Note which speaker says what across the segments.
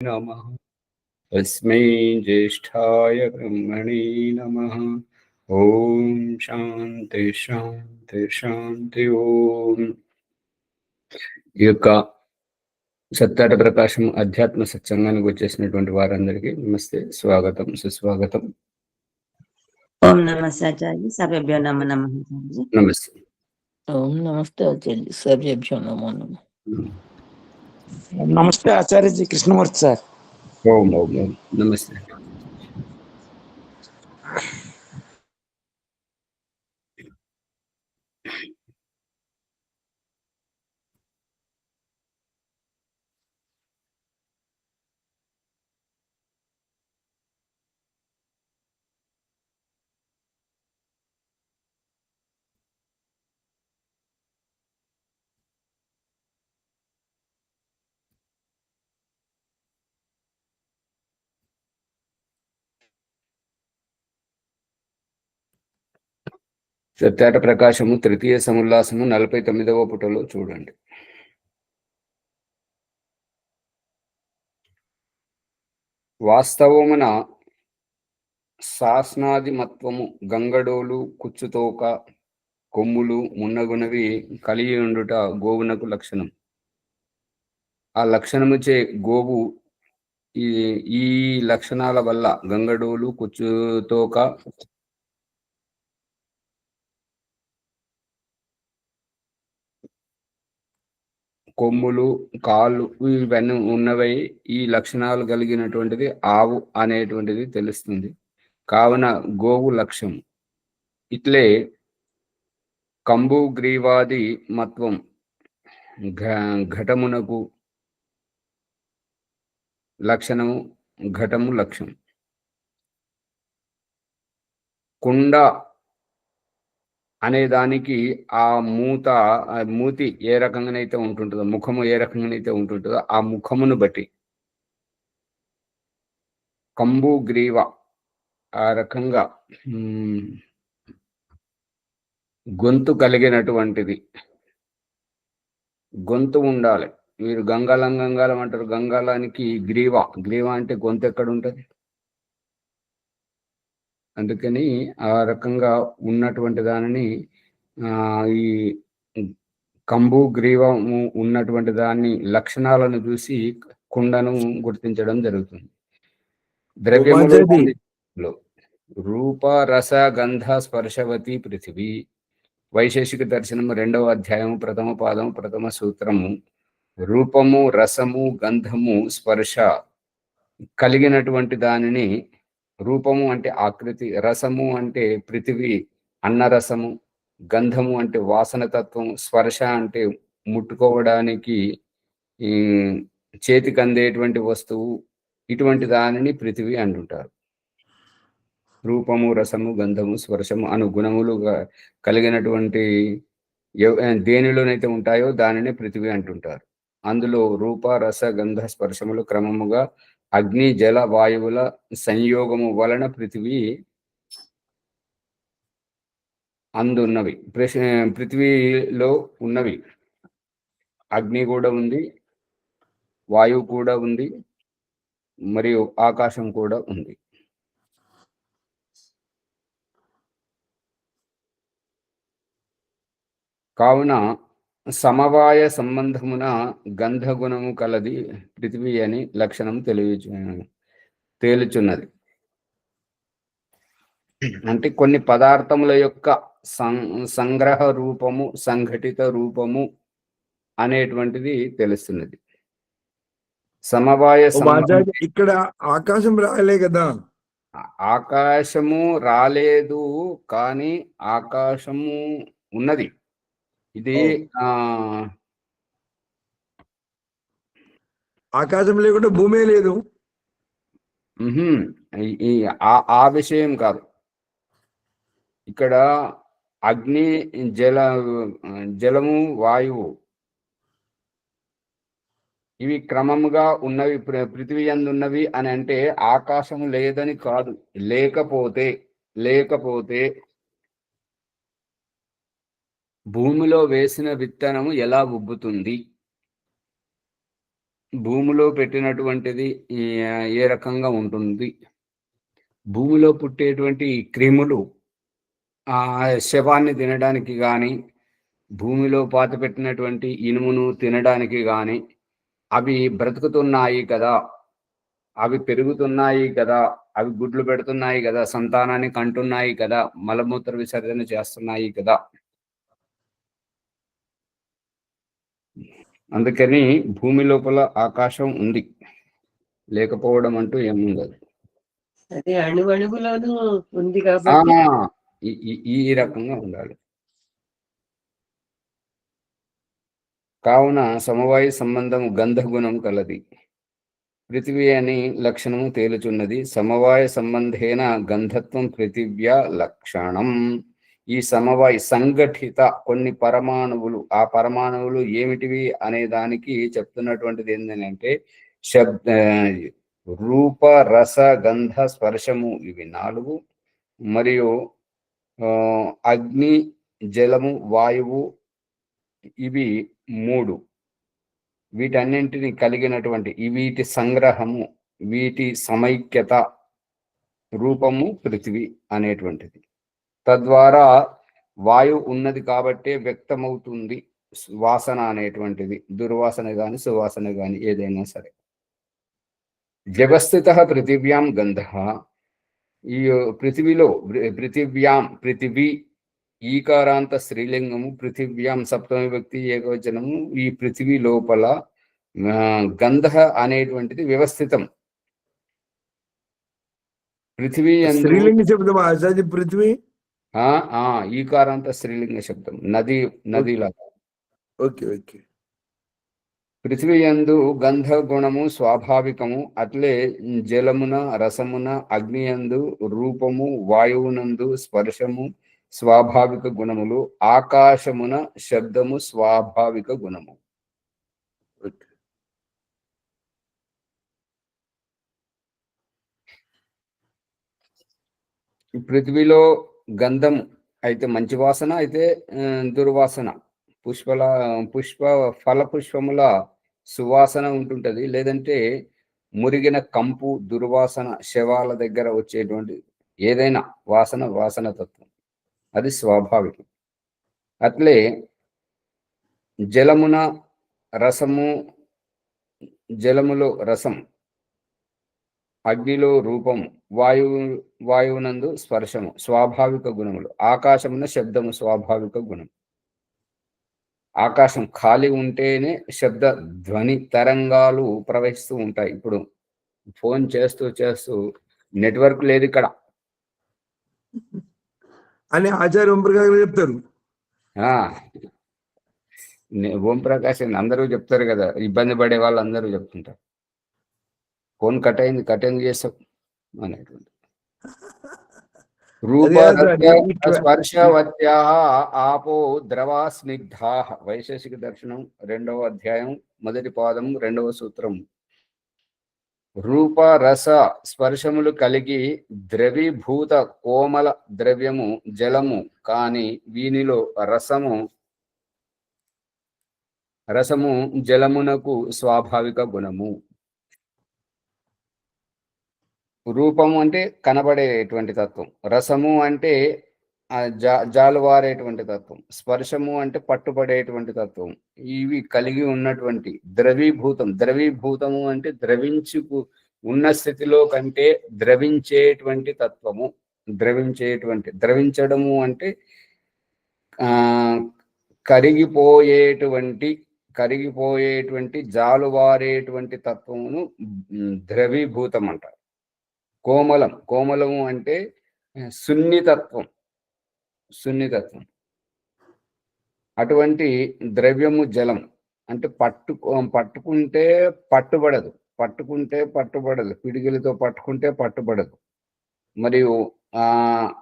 Speaker 1: नमः। तस्मै ज्येष्ठाय ब्रह्मणे नमः। ओम శాంతి శాంతి శాంతి ఓం. ఈ యొక్క సత్యాట ప్రకాశం అధ్యాత్మ సత్సంగానికి వచ్చేసినటువంటి వారందరికీ నమస్తే, స్వాగతం, సుస్వాగతం.
Speaker 2: ఓం నమస్తే ఆచార్య, సర్వేభ్యో నమో నమః ఆచార్య.
Speaker 1: నమస్తే.
Speaker 3: ఓం నమస్తే ఆచార్య, సర్వేభ్యో నమో నమః.
Speaker 4: నమస్తే ఆచార్యజీ, కృష్ణమూర్తి సార్.
Speaker 1: ఓం ఓం ఓం. నమస్తే. సత్యాట ప్రకాశము తృతీయ సముల్లాసము 49వ పుటలో చూడండి. వాస్తవమున శాసనాదిమత్వము గంగడోలు కుచ్చుతోక కొమ్ములు మున్నగునవి కలిగి ఉండుట గోవునకు లక్షణం. ఆ లక్షణముచే గోవు ఈ లక్షణాల వల్ల గంగడోలు కుచ్చుతోక కొమ్ములు కాళ్ళు ఇవన్నీ ఉన్నవై ఈ లక్షణాలు కలిగినటువంటిది ఆవు అనేటువంటిది తెలుస్తుంది. కావున గోవు లక్ష్యం. ఇట్లే కంబు గ్రీవాది మత్వం ఘటమునకు లక్షణము, ఘటము లక్ష్యం. కుండ అనే దానికి ఆ మూతి ఏ రకంగానైతే ఉంటుంటుందో, ముఖము ఏ రకంగానైతే ఉంటుంటుందో ఆ ముఖమును బట్టి కంబు గ్రీవ ఆ రకంగా గొంతు కలిగినటువంటిది. గొంతు ఉండాలి. మీరు గంగాలం అంటారు. గంగాలానికి గ్రీవ అంటే గొంతు ఎక్కడ ఉంటుంది? అందుకని ఆ రకంగా ఉన్నటువంటి దానిని ఈ కంబు గ్రీవము ఉన్నటువంటి దాన్ని లక్షణాలను చూసి కుండను గుర్తించడం జరుగుతుంది. ద్రవ్యములో రూప రస గంధ స్పర్శవతి పృథివీ. వైశేషిక దర్శనము 2వ అధ్యాయము 1వ పాదము 1వ సూత్రము. రూపము, రసము, గంధము, స్పర్శ కలిగినటువంటి దానిని రూపము అంటే ఆకృతి, రసము అంటే పృథివీ అన్నరసము, గంధము అంటే వాసన తత్వం, స్పర్శ అంటే ముట్టుకోవడానికి చేతికి అందేటువంటి వస్తువు, ఇటువంటి దానిని పృథివీ అంటుంటారు. రూపము, రసము, గంధము, స్పర్శము అను గుణములుగా కలిగినటువంటి దేనిలోనైతే ఉంటాయో దానిని పృథివీ అంటుంటారు. అందులో రూప, రస, గంధ, స్పర్శములు క్రమముగా అగ్ని, జల, వాయువుల సంయోగము వలన పృథివీ అందున్నవి. పృథివీలో ఉన్నవి అగ్ని కూడా ఉంది, వాయువు కూడా ఉంది, మరియు ఆకాశం కూడా ఉంది. కావున సమవాయ సంబంధమున గంధగుణము కలది పృథివీ అని లక్షణం తేలుచున్నది. అంటే కొన్ని పదార్థముల యొక్క సంగ్రహ రూపము, సంఘటిత రూపము అనేటువంటిది తెలుస్తున్నది. సమవాయ
Speaker 4: ఇక్కడ ఆకాశం రాలే కదా?
Speaker 1: ఆకాశము రాలేదు, కానీ ఆకాశము ఉన్నది. ఇది
Speaker 4: ఆకాశం లేకుండా భూమే లేదు.
Speaker 1: ఆ విషయం కాదు. ఇక్కడ అగ్ని, జలము, వాయువు ఇవి క్రమముగా ఉన్నవి, పృథివీ యందు ఉన్నవి అని అంటే ఆకాశము లేదని కాదు. లేకపోతే భూమిలో వేసిన విత్తనము ఎలా ఉబ్బుతుంది? భూమిలో పెట్టినటువంటిది ఏ రకంగా ఉంటుంది? భూమిలో పుట్టేటువంటి క్రిములు ఆ శవాన్ని తినడానికి కానీ, భూమిలో పాతిపెట్టినటువంటి ఇనుమును తినడానికి కానీ, అవి బ్రతుకుతున్నాయి కదా, అవి పెరుగుతున్నాయి కదా, అవి గుడ్లు పెడుతున్నాయి కదా, సంతానాన్ని కంటున్నాయి కదా, మలమూత్ర విసర్జన చేస్తున్నాయి కదా. అందుకని భూమి లోపల ఆకాశం ఉంది, లేకపోవడం అంటూ ఏముండదు.
Speaker 2: అదే అణువణువులోనూ ఉంది కాబట్టి
Speaker 1: ఈ రకంగా ఉండాలి. కావున సమవాయు సంబంధము గంధగుణం కలది. పృథివీ అని లక్షణము తేలుచున్నది. సమవాయ సంబంధేన గంధత్వం పృథివ్యా లక్షణం. ఈ సమవాయు సంఘటిత కొన్ని పరమాణువులు, ఆ పరమాణువులు ఏమిటివి అనే దానికి చెప్తున్నటువంటిది ఏంటంటే రూప రస గంధ స్పర్శము, ఇవి 4. మరియు అగ్ని జలము వాయువు, ఇవి 3. వీటన్నింటిని కలిగినటువంటి వీటి సంగ్రహము, వీటి సమైక్యత రూపము పృథివీ అనేటువంటిది. తద్వారా వాయువు ఉన్నది కాబట్టే వ్యక్తమవుతుంది వాసన అనేటువంటిది. దుర్వాసన గాని సువాసన గాని ఏదైనా సరే. వ్యవస్థిత పృథివ్యాం గంధ. ఈ పృథివీలో పృథివ్యాం, పృథివీ ఈకారాంత స్త్రీలింగము, పృథివ్యాం సప్తమి వ్యక్తి ఏకవచనము. ఈ పృథివీ లోపల గంధ అనేటువంటిది వ్యవస్థితం. పృథివీ
Speaker 4: స్త్రీలింగ శబ్దం ఆచార్య పృథ్వీ.
Speaker 1: ఈకారాంత స్త్రీలింగ శబ్దం, నదిలాగా.
Speaker 4: Okay okay.
Speaker 1: పృథివీ యందు గంధ గుణము స్వాభావికము. అట్లే జలమున రసమున, అగ్ని యందు రూపము, వాయువునందు స్పర్శము స్వాభావిక గుణములు, ఆకాశమున శబ్దము స్వాభావిక గుణము. పృథివీలో గంధం అయితే మంచి వాసన, అయితే దుర్వాసన. ఫల పుష్పముల సువాసన ఉంటుంటది, లేదంటే మురిగిన కంపు, దుర్వాసన, శవాల దగ్గర వచ్చేటువంటి ఏదైనా వాసన తత్వం, అది స్వాభావికం. అట్లే జలమున రసము, జలములో రసం, అగ్నిలో రూపము, వాయువునందు స్పర్శము స్వాభావిక గుణములు, ఆకాశమున శబ్దము స్వాభావిక గుణం. ఆకాశం ఖాళీ ఉంటేనే శబ్ద ధ్వని తరంగాలు ప్రవహిస్తూ ఉంటాయి. ఇప్పుడు ఫోన్ చేస్తూ నెట్వర్క్ లేదు ఇక్కడ
Speaker 4: అని ఆచార్య ఓంప్రకాష్ గారు చెప్తారు.
Speaker 1: ఓంప్రకాష్ అందరూ చెప్తారు కదా, ఇబ్బంది పడే వాళ్ళు అందరూ చెప్తుంటారు. ఫోన్ కట్ అయింది చేస్తాం అనేటువంటి. స్పర్శవత్యా ఆపో ద్రవా స్నిగ్ధా. వైశేషిక దర్శనం 2వ అధ్యాయం 1వ పాదం 2వ సూత్రం. రూప రస స్పర్శములు కలిగి ద్రవీభూత కోమల ద్రవ్యము జలము, కాని వీనిలో రసము జలమునకు స్వాభావిక గుణము. రూపము అంటే కనబడేటువంటి తత్వం, రసము అంటే జాలువారేటువంటి తత్వం, స్పర్శము అంటే పట్టుబడేటువంటి తత్వం. ఇవి కలిగి ఉన్నటువంటి ద్రవీభూతము అంటే ఉన్న స్థితిలో కంటే ద్రవించేటువంటి తత్వము. ద్రవించడము అంటే కరిగిపోయేటువంటి జాలువారేటువంటి తత్వమును ద్రవీభూతం అంటారు. కోమలము అంటే సున్నితత్వం. అటువంటి ద్రవ్యము జలం అంటే పట్టుకుంటే పట్టుబడదు, పిడికిలతో పట్టుకుంటే పట్టుబడదు. మరియు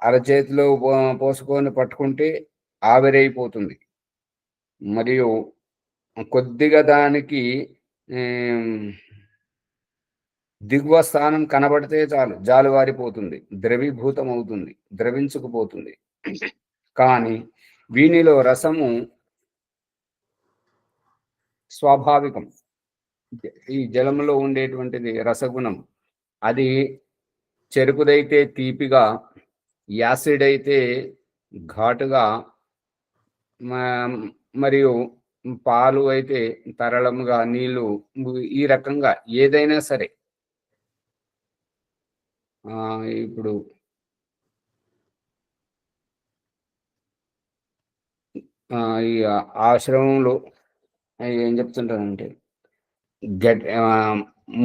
Speaker 1: అరచేతిలో పోసుకొని పట్టుకుంటే ఆవిరైపోతుంది. మరియు కొద్దిగా దానికి దిగువ స్థానం కనబడితే చాలు జాలువారిపోతుంది, ద్రవీభూతం అవుతుంది, ద్రవించుకుపోతుంది. కానీ వీనిలో రసము స్వాభావికం. ఈ జలములో ఉండేటువంటిది రసగుణం. అది చెరుకుదైతే తీపిగా, యాసిడ్ అయితే ఘాటుగా, మరియు పాలు అయితే తరళముగా, నీళ్లు ఈ రకంగా ఏదైనా సరే. ఇప్పుడు ఈ ఆశ్రమంలో ఏం చెప్తుంటారంటే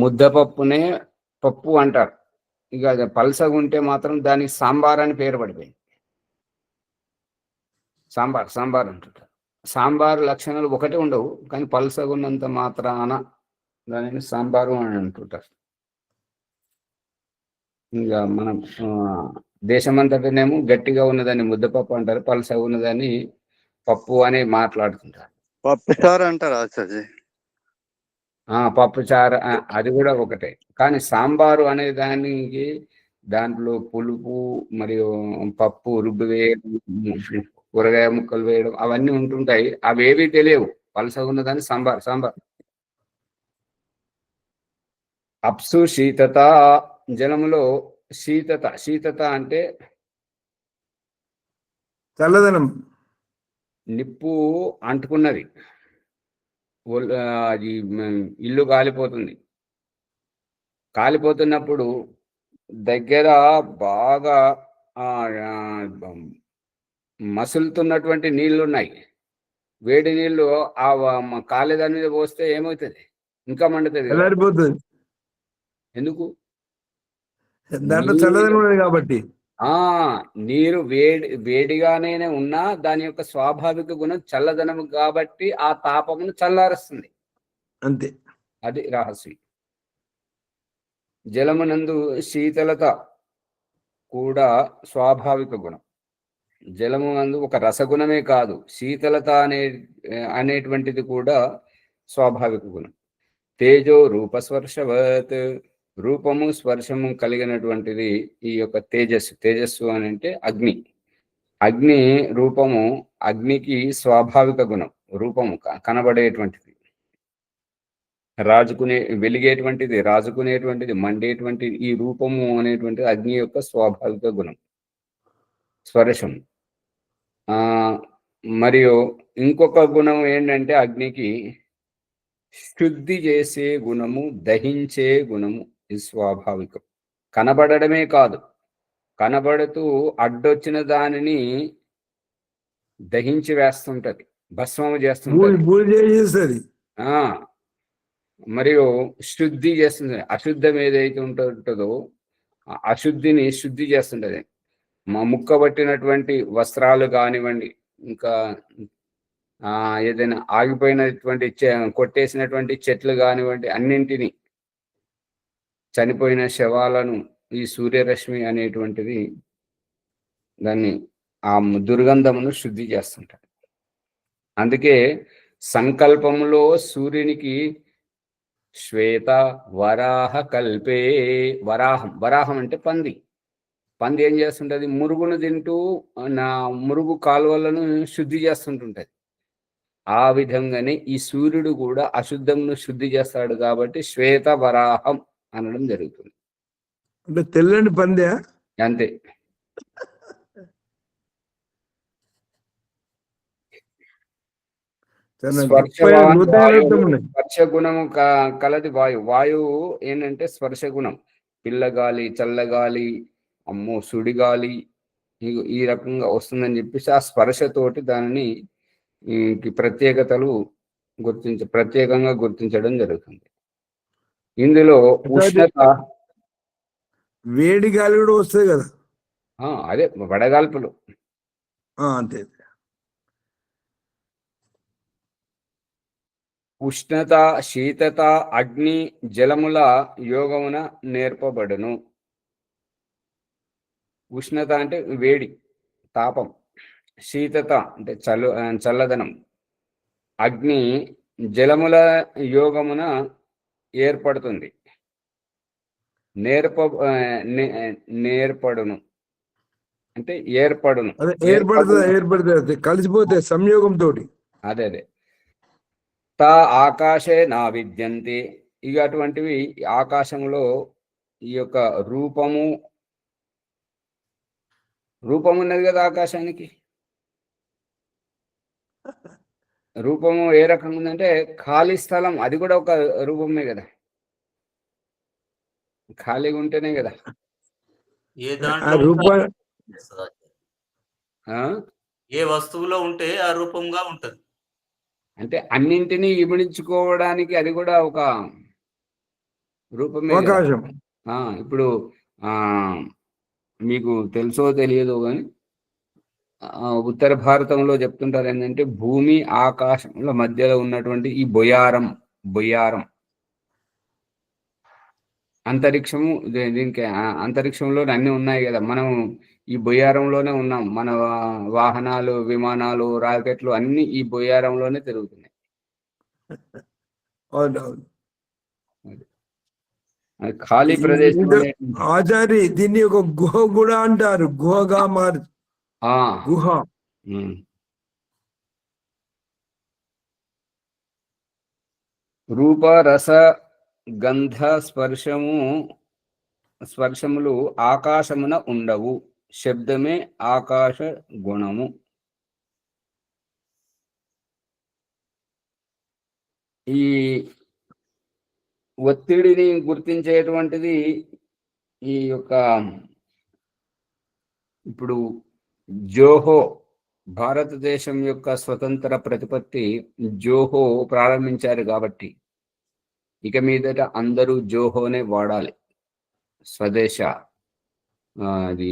Speaker 1: ముద్దపప్పునే పప్పు అంటారు. ఇక అది పల్సగా ఉంటే మాత్రం దానికి సాంబార్ అని పేరు పడిపోయింది. సాంబార్ అంటుంటారు. సాంబార్ లక్షణాలు ఒకటే ఉండవు, కానీ పల్సగా ఉన్నంత మాత్రాన దానిని సాంబారు అని అంటుంటారు. ఇంకా మనం దేశమంతటనేమో గట్టిగా ఉన్నదాన్ని ముద్దపప్పు అంటారు, పల్సగా ఉన్నదాన్ని పప్పు అని మాట్లాడుతుంటారు.
Speaker 5: పప్పుచారు అంటారు ఆచార్య.
Speaker 1: పప్పుచారు అది కూడా ఒకటే. కానీ సాంబారు అనే దానికి దాంట్లో పులుపు మరియు పప్పు రుబ్బు వేయడం, కూరగాయ ముక్కలు వేయడం అవన్నీ ఉంటుంటాయి. అవేవి తెలియవు. పలసగా ఉన్నదాన్ని సాంబార్. అప్సు శీతత, జలములో శీతత అంటే
Speaker 4: చల్లదనం,
Speaker 1: నిప్పు అంటుకున్నది, అది ఇల్లు కాలిపోతున్నప్పుడు దగ్గర బాగా మసులుతున్నటువంటి నీళ్లు ఉన్నాయి. వేడి నీళ్లు ఆ కాలేదాని మీద పోస్తే ఏమవుతుంది? ఇంకా మండుతుంది.
Speaker 4: చల్లారిపోతుంది.
Speaker 1: ఎందుకు?
Speaker 4: దాంట్లో చల్లదనం ఉన్నది కాబట్టి.
Speaker 1: నీరు వేడిగానే ఉన్నా దాని యొక్క స్వాభావిక గుణం చల్లదనము కాబట్టి ఆ తాపమును చల్లారుస్తుంది. అంతే, అది రహస్యం. జలమునందు శీతలత కూడా స్వాభావిక గుణం. జలము నందు ఒక రసగుణమే కాదు, శీతలత అనేటువంటిది కూడా స్వాభావిక గుణం. తేజో రూపస్పర్శవత్, రూపము స్పర్శము కలిగినటువంటిది ఈ యొక్క తేజస్సు అని అంటే అగ్ని రూపము. అగ్నికి స్వాభావిక గుణం రూపము, కనబడేటువంటిది, రాజుకునేటువంటిది, మండేటువంటి ఈ రూపము అనేటువంటిది అగ్ని యొక్క స్వాభావిక గుణం, స్పర్శం. మరియు ఇంకొక గుణం ఏంటంటే అగ్నికి శుద్ధి చేసే గుణము, దహించే గుణము. ఇది స్వాభావికం. కనబడమే కాదు, కనబడుతూ అడ్డొచ్చిన దానిని దహించి వేస్తుంటది, భస్మము చేస్తుంటది. మరియు శుద్ధి చేస్తుంది. అశుద్ధం ఏదైతే ఉంటుందో అశుద్ధిని శుద్ధి చేస్తుంటది. ముక్కబట్టినటువంటి వస్త్రాలు కానివ్వండి, ఇంకా ఏదైనా ఆగిపోయినటువంటి కొట్టేసినటువంటి చెట్లు కానివ్వండి, అన్నింటినీ, చనిపోయిన శవాలను ఈ సూర్యరశ్మి అనేటువంటిది దాన్ని ఆ దుర్గంధమును శుద్ధి చేస్తుంటారు. అందుకే సంకల్పములో సూర్యునికి శ్వేత వరాహ కల్పే, వరాహం అంటే పంది ఏం చేస్తుంటది? మురుగును తింటూ మురుగు కాలువలను శుద్ధి చేస్తుంటుంటది. ఆ విధంగానే ఈ సూర్యుడు కూడా అశుద్ధమును శుద్ధి చేస్తాడు కాబట్టి శ్వేత వరాహం అనడం జరుగుతుంది.
Speaker 4: అంటే తెల్లని పందే,
Speaker 1: అంతే. స్పర్శ గుణము కలది వాయువు ఏంటంటే స్పర్శ గుణం. పిల్లగాలి, చల్లగాలి, అమ్మో సుడిగాలి, ఈ రకంగా వస్తుందని చెప్పేసి ఆ స్పర్శతోటి దానిని ప్రత్యేకంగా గుర్తించడం జరుగుతుంది. ఇందులో ఉష్ణత,
Speaker 4: వేడి గాలి కూడా వస్తుంది కదా,
Speaker 1: అదే వడగాల్పులు.
Speaker 4: అంతే.
Speaker 1: ఉష్ణత, శీతత, అగ్ని, జలముల యోగమున నేర్పబడును. ఉష్ణత అంటే వేడి, తాపం. శీతత అంటే చల్లదనం. అగ్ని జలముల యోగమున ఏర్పడుతుంది. నేర్పడును అంటే ఏర్పడుతుంది,
Speaker 4: కలిసిపోతే సంయోగంతో.
Speaker 1: అదే తా ఆకాశే నా విద్యంతే. ఇక అటువంటివి ఆకాశంలో ఈ యొక్క రూపము ఉన్నది కదా ఆకాశానికి. రూపము ఏ రకంగా ఉందంటే ఖాళీ స్థలం, అది కూడా ఒక రూపమే కదా. ఖాళీగా ఉంటేనే కదా.
Speaker 6: ఏ
Speaker 4: ఆ
Speaker 6: దాంట్లో
Speaker 4: రూప
Speaker 6: ఉంటే
Speaker 1: ఆ?
Speaker 6: ఏ వస్తువులో ఉంటే ఆ రూపంగా ఉంటది.
Speaker 1: అంటే అన్నింటినీ ఇమిడించుకోవడానికి అది కూడా ఒక రూపమే కదా.
Speaker 4: అవకాశం.
Speaker 1: ఇప్పుడు మీకు తెలుసో తెలియదో కానీ ఉత్తర భారతంలో చెప్తుంటారు ఏంటంటే భూమి ఆకాశంలో మధ్యలో ఉన్నటువంటి ఈ బొయారం అంతరిక్షము, దీనికి అంతరిక్షంలో అన్ని ఉన్నాయి కదా. మనం ఈ బొయారంలోనే ఉన్నాం. మన వాహనాలు, విమానాలు, రాకెట్లు అన్ని ఈ బొయారంలోనే తిరుగుతున్నాయి.
Speaker 4: అవునవును.
Speaker 1: అది ఖాళీ ప్రదేశం
Speaker 4: ఆచారి దీన్ని ఒక గుహ కూడా అంటారు. గుహగా మారి గుహ.
Speaker 1: రూప రస గంధ స్పర్శములు ఆకాశమున ఉండవు. శబ్దమే ఆకాశ గుణము. ఈ ఒత్తిడిని గుర్తించేటువంటిది ఈ యొక్క ఇప్పుడు జోహో, భారతదేశం యొక్క స్వతంత్ర ప్రతిపత్తి జోహో ప్రారంభించారు కాబట్టి ఇక మీదట అందరూ జోహోనే వాడాలి. స్వదేశ అది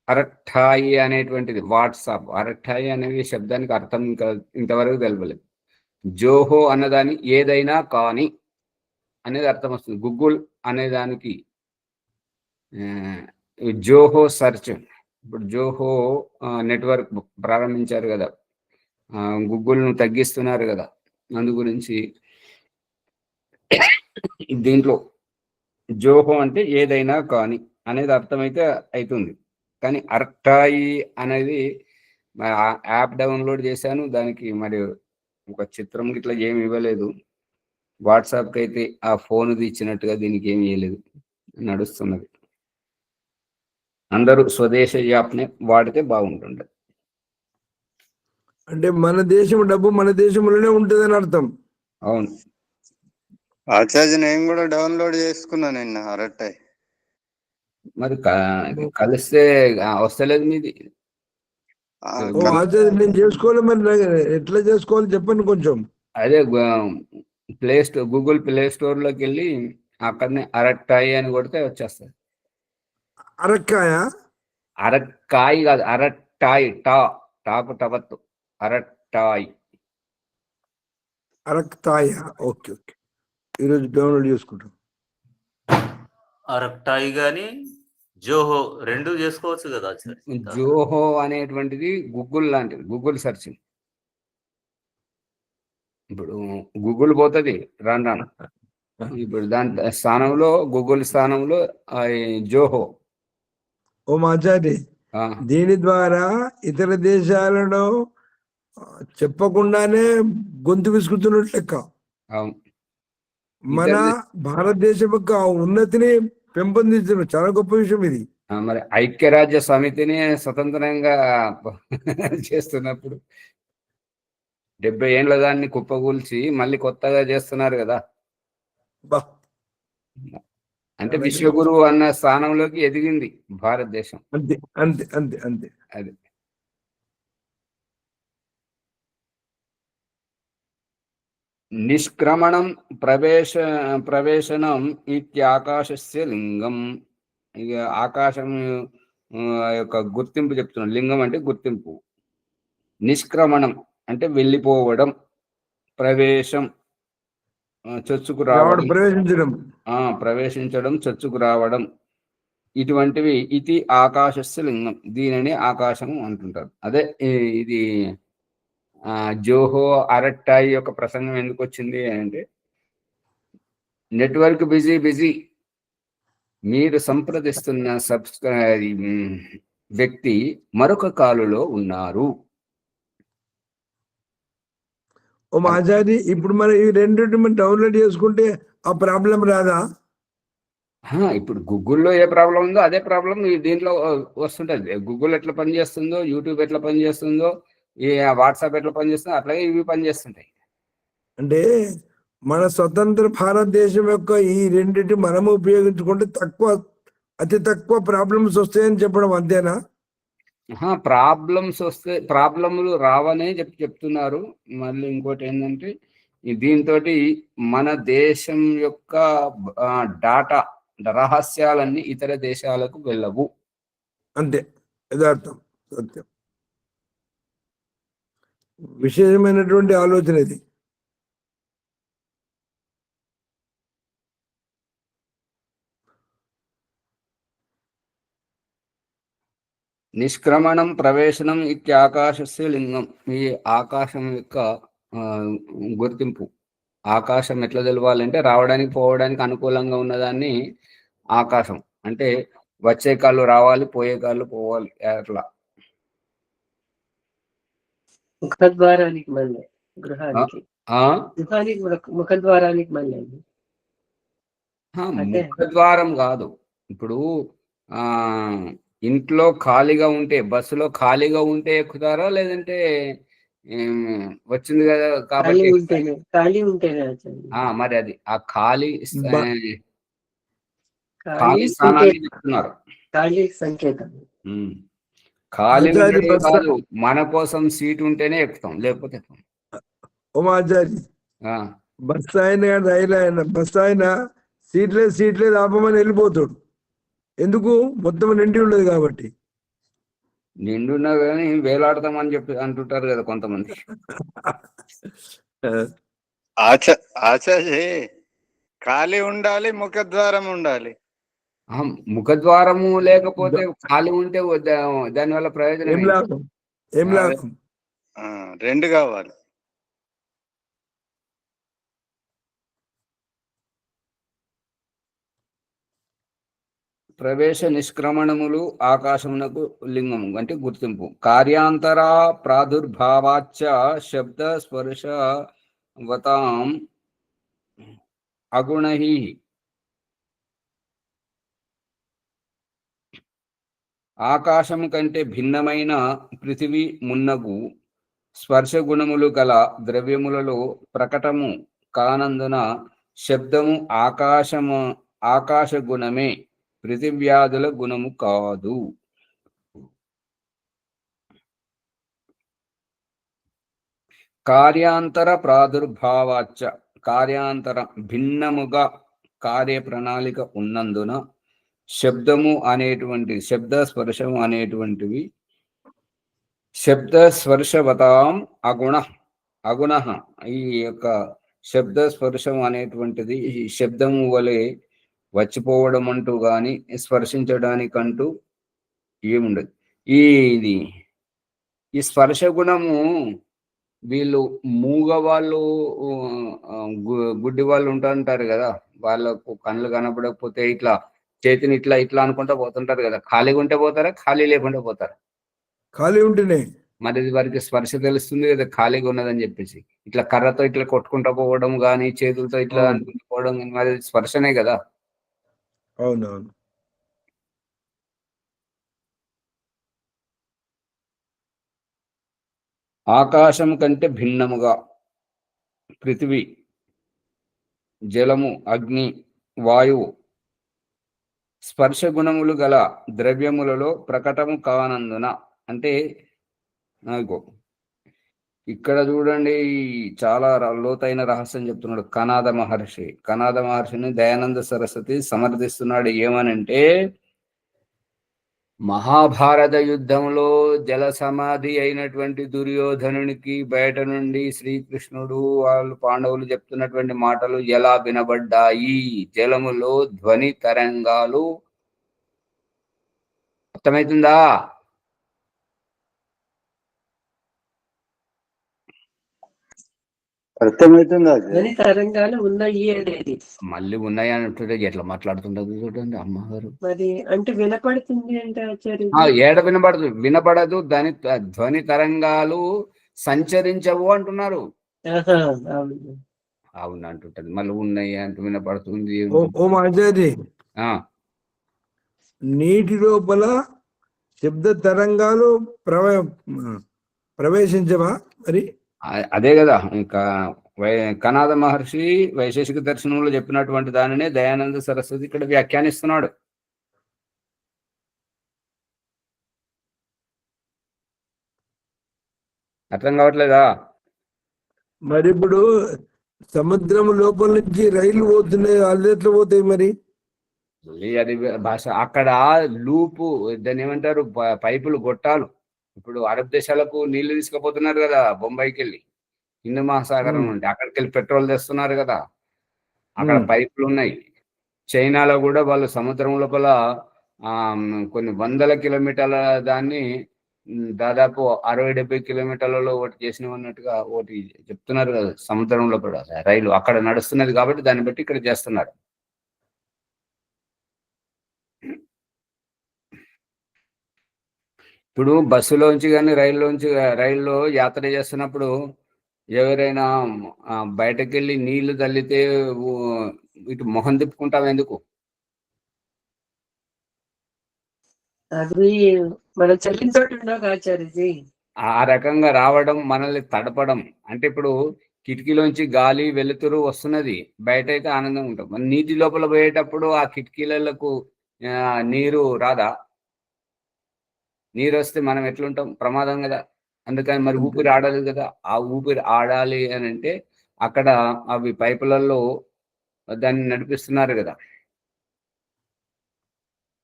Speaker 1: అరట్టాయి అనేటువంటిది వాట్సాప్. అరట్టాయి అనేది శబ్దానికి అర్థం ఇంతవరకు తెలవలేదు. జోహో అన్నదాన్ని ఏదైనా కానీ అనేది అర్థం వస్తుంది. గూగుల్ అనేదానికి జోహో సెర్చ్. ఇప్పుడు జోహో నెట్వర్క్ ప్రారంభించారు కదా, గూగుల్ను తగ్గిస్తున్నారు కదా. అందు గురించి దీంట్లో జోహో అంటే ఏదైనా కానీ అనేది అర్థమైతే అవుతుంది. కానీ అర్టాయి అనేది యాప్ డౌన్లోడ్ చేశాను, దానికి మరి ఒక చిత్రం ఇట్లా ఏమి ఇవ్వలేదు. వాట్సాప్కి అయితే ఆ ఫోన్ ఇచ్చినట్టుగా దీనికి ఏమి ఇవ్వలేదు, నడుస్తున్నది. అందరూ స్వదేశ యాప్నే వాడితే బాగుంటుంది.
Speaker 4: అంటే మన దేశం డబ్బు మన దేశంలోనే ఉంటుందని అర్థం.
Speaker 1: అవును
Speaker 5: ఆచార్య, నేను కూడా డౌన్లోడ్ చేసుకున్నా నిన్న అరట్టాయి.
Speaker 1: మరి కలిస్తే వస్తలేదు మీది.
Speaker 4: ఆచార్య నేను చేసుకోవాలి, మరి ఎట్లా చేసుకోవాలి చెప్పండి కొంచెం.
Speaker 1: అదే గూగుల్ ప్లే స్టోర్లోకి వెళ్ళి అక్కడనే అరట్టాయి అని కొడితే వచ్చేస్తుంది.
Speaker 4: అరక్కాయ?
Speaker 1: అరక్కాయి కాదు, అరట్టాయి. టాకు టవత్తు, అరట్టాయి.
Speaker 4: అరక్తాయ. ఓకే ఓకే, ఈరోజు డౌన్లోడ్ చేసుకుంటాం.
Speaker 6: అరక్టాయి గాని జోహో రెండు చేసుకోవచ్చు కదా.
Speaker 1: జోహో అనేటువంటిది గూగుల్ లాంటిది, గూగుల్ సెర్చింగ్. ఇప్పుడు గూగుల్ పోతుంది రాను. ఇప్పుడు దాని స్థానంలో, గూగుల్ స్థానంలో జోహో.
Speaker 4: ఓ ఆచార్య, దీని ద్వారా ఇతర దేశాలలో చెప్పకుండానే గొంతు విసుకుతున్నట్టు లెక్క. మన భారతదేశం యొక్క ఉన్నతిని పెంపొందించడం చాలా గొప్ప విషయం ఇది.
Speaker 1: మరి ఐక్యరాజ్య సమితిని స్వతంత్రంగా చేస్తున్నప్పుడు 70 ఏళ్ళ దాన్ని కుప్పగూల్చి మళ్ళీ కొత్తగా చేస్తున్నారు కదా. అంటే విశ్వగురువు అన్న స్థానంలోకి ఎదిగింది భారతదేశం.
Speaker 4: అంతే అంతే అంతే అంతే.
Speaker 1: అది నిష్క్రమణం ప్రవేశనం ఇత్యాకాశస్య లింగం. ఇక ఆకాశం యొక్క గుర్తింపు చెప్తున్నాం. లింగం అంటే గుర్తింపు. నిష్క్రమణం అంటే వెళ్ళిపోవడం. ప్రవేశం చొచ్చుకు రావడం, ప్రవేశించడం, చొచ్చుకు రావడం. ఇటువంటివి ఇది ఆకాశస్య లింగం. దీనిని ఆకాశం అంటుంటారు. అదే ఇది జోహో అరట్టాయి యొక్క ప్రసంగం ఎందుకు వచ్చింది అంటే, నెట్వర్క్ బిజీ, మీరు సంప్రదిస్తున్న వ్యక్తి మరొక కాలులో ఉన్నారు.
Speaker 4: ఓ ఆచార్య ఇప్పుడు మనం ఈ రెండింటి మనం డౌన్లోడ్ చేసుకుంటే ఆ ప్రాబ్లం రాదా?
Speaker 1: ఇప్పుడు గూగుల్లో ఏ ప్రాబ్లం ఉందో అదే ప్రాబ్లం దీంట్లో వస్తుంటది. గూగుల్ ఎట్లా పనిచేస్తుందో, యూట్యూబ్ ఎట్లా పనిచేస్తుందో, ఈ వాట్సాప్ ఎట్లా పనిచేస్తుందో అట్లాగే ఇవి పనిచేస్తుంటాయి.
Speaker 4: అంటే మన స్వతంత్ర భారతదేశం యొక్క ఈ రెండింటి మనము ఉపయోగించుకుంటే అతి తక్కువ ప్రాబ్లమ్స్ వస్తాయని చెప్పడం అంతేనా?
Speaker 1: ప్రాబ్లమ్స్ వస్తే ప్రాబ్లములు రావనే చెప్తున్నారు. మళ్ళీ ఇంకోటి ఏంటంటే దీంతో మన దేశం యొక్క డాటా రహస్యాలన్నీ ఇతర దేశాలకు వెళ్ళవు.
Speaker 4: అంతే, యథార్థం, సత్యం. విశేషమైనటువంటి ఆలోచన ఇది.
Speaker 1: నిష్క్రమణం ప్రవేశనం ఇత్యాకాశస్య లింగం. ఈ ఆకాశం యొక్క గుర్తింపు. ఆకాశం ఎట్లా తెలవాలంటే రావడానికి పోవడానికి అనుకూలంగా ఉన్నదాన్ని ఆకాశం అంటే వచ్చే కాళ్ళు రావాలి, పోయే కాళ్ళు పోవాలి. అట్లా
Speaker 7: ముఖద్వారానికి మళ్ళీ గృహానికి ముఖద్వారానికి మళ్ళీ
Speaker 1: ముఖద్వారం కాదు. ఇప్పుడు ఇంట్లో ఖాళీగా ఉంటే, బస్సులో ఖాళీగా ఉంటే ఎక్కుతారా, లేదంటే వచ్చింది కదా కాబట్టి మరి అది ఆ ఖాళీ స్థానాన్ని చెప్తున్నారు. ఖాళీ కాదు, మన కోసం సీట్ ఉంటేనే ఎక్కుతాం, లేకపోతే
Speaker 4: ఓమాచారి బస్ అయినా రైలు అయినా బస్ అయినా సీట్లే ఆపమని వెళ్ళిపోతాడు. ఎందుకు? మొత్తం నిండి ఉండదు కాబట్టి.
Speaker 1: నిండున్నా కానీ వేలాడతామని చెప్పి అంటుంటారు కదా కొంతమంది.
Speaker 5: ఆచార్య ఖాళీ ఉండాలి, ముఖద్వారం ఉండాలి.
Speaker 1: ముఖద్వారము లేకపోతే ఖాళీ ఉంటే దానివల్ల ప్రయోజనం
Speaker 4: ఏం లాభం?
Speaker 5: రెండు కావాలి.
Speaker 1: ప్రవేశ నిష్క్రమణములు ఆకాశమునకు లింగము అంటే గుర్తింపు. కార్యాంతర ప్రాదుర్భావాచ్చ శబ్ద స్పర్శవతాం అగుణహి. ఆకాశము కంటే భిన్నమైన పృథివీ మున్నగు స్పర్శ గుణములు గల ద్రవ్యములలో ప్రకటము కానందున శబ్దము ఆకాశ గుణమే, పృథివ్యాధుల గుణము కాదు. కార్యాంతర ప్రాదుర్భావాచ్చ కార్యాంతరం భిన్నముగా కార్య ప్రణాళిక ఉన్నందున శబ్దము అనేటువంటి శబ్ద స్పర్శము అనేటువంటివి శబ్ద స్పర్శవతాం అగుణ ఈ యొక్క శబ్ద స్పర్శం అనేటువంటిది ఈ శబ్దము వలె వచ్చిపోవడం అంటూ గాని స్పర్శించడానికంటూ ఏముండదు. ఈ స్పర్శ గుణము వీళ్ళు మూగవాళ్ళు, గుడ్డి వాళ్ళు ఉంటారు కదా, వాళ్ళకు కళ్ళు కనపడకపోతే ఇట్లా చేతిని ఇట్లా ఇట్లా అనుకుంటా పోతుంటారు కదా. ఖాళీగా ఉంటే పోతారా, ఖాళీ లేకుండా పోతారా?
Speaker 4: ఖాళీ ఉంటేనే. మరి
Speaker 1: వారికి స్పర్శ తెలుస్తుంది కదా ఖాళీగా ఉన్నదని చెప్పేసి. ఇట్లా కర్రతో ఇట్లా కొట్టుకుంటా పోవడం కానీ, చేతులతో ఇట్లా అనుకుంటూ పోవడం కానీ, మరి స్పర్శనే కదా.
Speaker 4: అవునవును.
Speaker 1: ఆకాశం కంటే భిన్నముగా పృథివీ, జలము, అగ్ని, వాయువు స్పర్శ గుణములు గల ద్రవ్యములలో ప్రకటము కానందున. అంటే ఇక్కడ చూడండి, చాలా లోతైన రహస్యం చెప్తున్నాడు కనాద మహర్షిని దయానంద సరస్వతి సమర్థిస్తున్నాడు. ఏమనంటే మహాభారత యుద్ధంలో జల సమాధి అయినటువంటి దుర్యోధనునికి బయట నుండి శ్రీకృష్ణుడు వాళ్ళు పాండవులు చెప్తున్నటువంటి మాటలు ఎలా వినబడ్డాయి? జలములో ధ్వని తరంగాలు. అర్థమవుతుందా?
Speaker 5: అర్థమవుతుందా?
Speaker 7: తరంగాలు ఉన్నాయి అనేది
Speaker 1: మళ్ళీ ఉన్నాయి అని ఎట్లా మాట్లాడుతుండదు చూడండి అమ్మగారు.
Speaker 7: మరి అంటే వినపడుతుంది అంటే
Speaker 1: ఏడ వినబడదు, దాని ధ్వని తరంగాలు సంచరించవు అంటున్నారు.
Speaker 7: ఆహా, అవును.
Speaker 1: అవును అంటుంటది, మళ్ళీ ఉన్నాయి అంటూ వినపడుతుంది.
Speaker 4: ఓం ఆచార్య,
Speaker 1: ఆ,
Speaker 4: నీటి లోపల శబ్ద తరంగాలు ప్రవేశించవా మరి?
Speaker 1: అదే కదా ఇంకా కనాద మహర్షి వైశేషిక దర్శనంలో చెప్పినటువంటి దానినే దయానంద సరస్వతి ఇక్కడ వ్యాఖ్యానిస్తున్నాడు. అర్థం కావట్లేదా?
Speaker 4: మరి ఇప్పుడు సముద్రం లోపల నుంచి రైలు పోతున్నాయి, వాళ్ళు ఎట్లా పోతాయి మరి?
Speaker 1: మళ్ళీ అది భాష. అక్కడ లూపు, దాన్ని ఏమంటారు, పైపులు, గొట్టాలు. ఇప్పుడు అరబ్ దేశాలకు నీళ్లు తీసుకుపోతున్నారు కదా బొంబాయికి వెళ్ళి, హిందూ మహాసాగరం నుండి అక్కడికి వెళ్ళి పెట్రోల్ తెస్తున్నారు కదా, అక్కడ పైపులు ఉన్నాయి. చైనాలో కూడా వాళ్ళు సముద్రం లోపల కొన్ని వందల కిలోమీటర్ల దాన్ని దాదాపు 60-70 కిలోమీటర్లలో ఒకటి చేసినట్టుగా ఒకటి చెప్తున్నారు కదా. సముద్రంలో కూడా రైలు అక్కడ నడుస్తున్నది కాబట్టి దాన్ని బట్టి ఇక్కడ చేస్తున్నారు. ఇప్పుడు బస్సులోంచి కానీ రైల్లో యాత్ర చేస్తున్నప్పుడు ఎవరైనా బయటకు వెళ్ళి నీళ్లు తల్లితే ఇటు మొహం తిప్పుకుంటాం ఎందుకు?
Speaker 7: అది మనం చెల్లించోటి ఉండవు ఆచార్యజీ.
Speaker 1: ఆ రకంగా రావడం, మనల్ని తడపడం. అంటే ఇప్పుడు కిటికీలోంచి గాలి వెలుతురు వస్తున్నది, బయట అయితే ఆనందంగా ఉంటాం. మన నీటి లోపల పోయేటప్పుడు ఆ కిటికీలకు నీరు రాదా? నీరు వస్తే మనం ఎట్లుంటాం? ప్రమాదం కదా. అందుకని మరి ఊపిరి ఆడాలి కదా. ఆ ఊపిరి ఆడాలి అని అంటే అక్కడ అవి పైపులలో దాన్ని నడిపిస్తున్నారు కదా.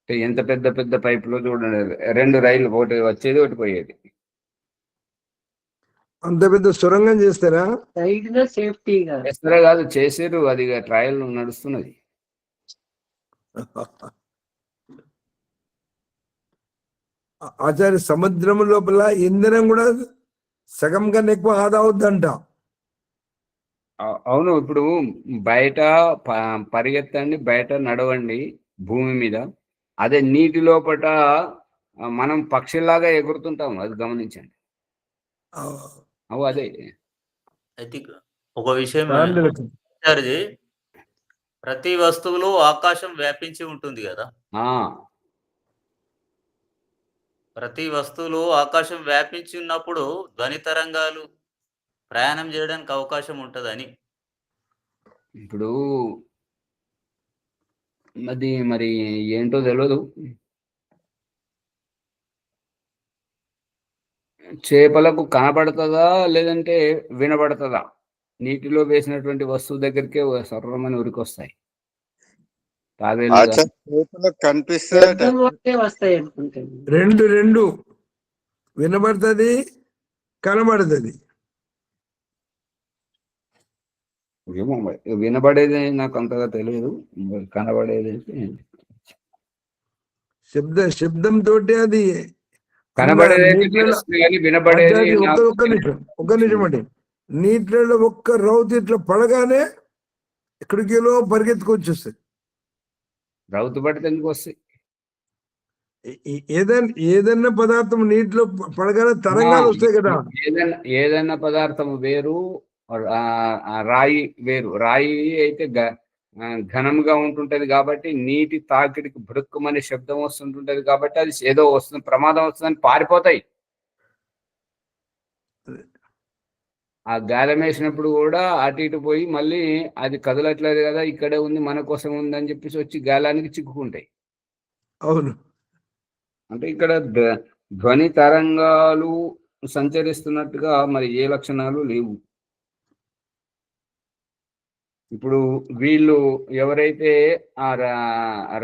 Speaker 1: ఎంత పెద్ద పెద్ద పైపులో చూడండి, 2 రైలు, ఒకటి వచ్చేది ఒకటి పోయేది.
Speaker 4: అంత పెద్ద సొరంగం చేస్తారా?
Speaker 7: సేఫ్టీగా
Speaker 1: చేస్తారా కాదు, చేసారు. అది ట్రయల్ నడుస్తున్నది.
Speaker 4: ఆచార్య, సముద్రం లోపల ఇంధనం కూడా సగం కన్నా ఎక్కువ ఆదా అవుద్దంట.
Speaker 1: అవును. ఇప్పుడు బయట పరిగెత్తండి, బయట నడవండి భూమి మీద. అదే నీటి లోపల మనం పక్షిలాగా ఎగురుతుంటాం, అది గమనించండి. అదే
Speaker 6: అయితే ఒక విషయం
Speaker 4: దాని లెక్క.
Speaker 6: ఆచార్యజీ, ప్రతి వస్తువులో ఆకాశం వ్యాపించి ఉంటుంది కదా. ప్రతి వస్తువులో ఆకాశం వ్యాపించి ఉన్నప్పుడు ధ్వని తరంగాలు ప్రయాణం చేయడానికి అవకాశం ఉంటుందని.
Speaker 1: ఇప్పుడు అది మరి ఏంటో తెలియదు. చేపలకు కనబడుతుందా లేదంటే వినబడుతుందా? నీటిలో వేసినటువంటి వస్తువు దగ్గరికే సర్వమని ఉరికొస్తాయి తాబేలు.
Speaker 5: చేతులకు కనిపిస్తుందట.
Speaker 7: వస్తాయి అనుకుంటాను.
Speaker 4: రెండు వినబడుతుంది, కనబడుతుంది.
Speaker 1: ఏమో వినబడేది నాకు అంతగా తెలియదు, కనబడేది
Speaker 4: శబ్దం తోటి అది
Speaker 1: కనబడేది తెలుస్తుంది కానీ వినబడేది
Speaker 4: ఒక్క నిమిషం అండి. నీటిలో ఒక్క రౌతు ఇట్లా పడగానే ఎక్కడికిలో పరిగెత్తుకొచ్చి వస్తుంది.
Speaker 1: రౌతు పడితే ఎందుకు వస్తాయి?
Speaker 4: ఏదైనా పదార్థం నీటిలో పడగానే తరంగాలు వస్తాయి కదా.
Speaker 1: ఏదైనా పదార్థం వేరు, రాయి వేరు. రాయి అయితే ఘనంగా ఉంటుంటది కాబట్టి నీటి తాకిడికి భృక్కుమని శబ్దం వస్తుంటుంటది కాబట్టి అది ఏదో వస్తుంది, ప్రమాదం వస్తుందని పారిపోతాయి. ఆ గాలం వేసినప్పుడు కూడా అటు ఇటు పోయి మళ్ళీ అది కదలట్లేదు కదా, ఇక్కడే ఉంది, మన కోసం ఉంది అని చెప్పేసి వచ్చి గాలానికి చిక్కుకుంటాయి.
Speaker 4: అవును.
Speaker 1: అంటే ఇక్కడ ధ్వని తరంగాలు సంచరిస్తున్నట్టుగా మరి ఏ లక్షణాలు లేవు. ఇప్పుడు వీళ్ళు ఎవరైతే ఆ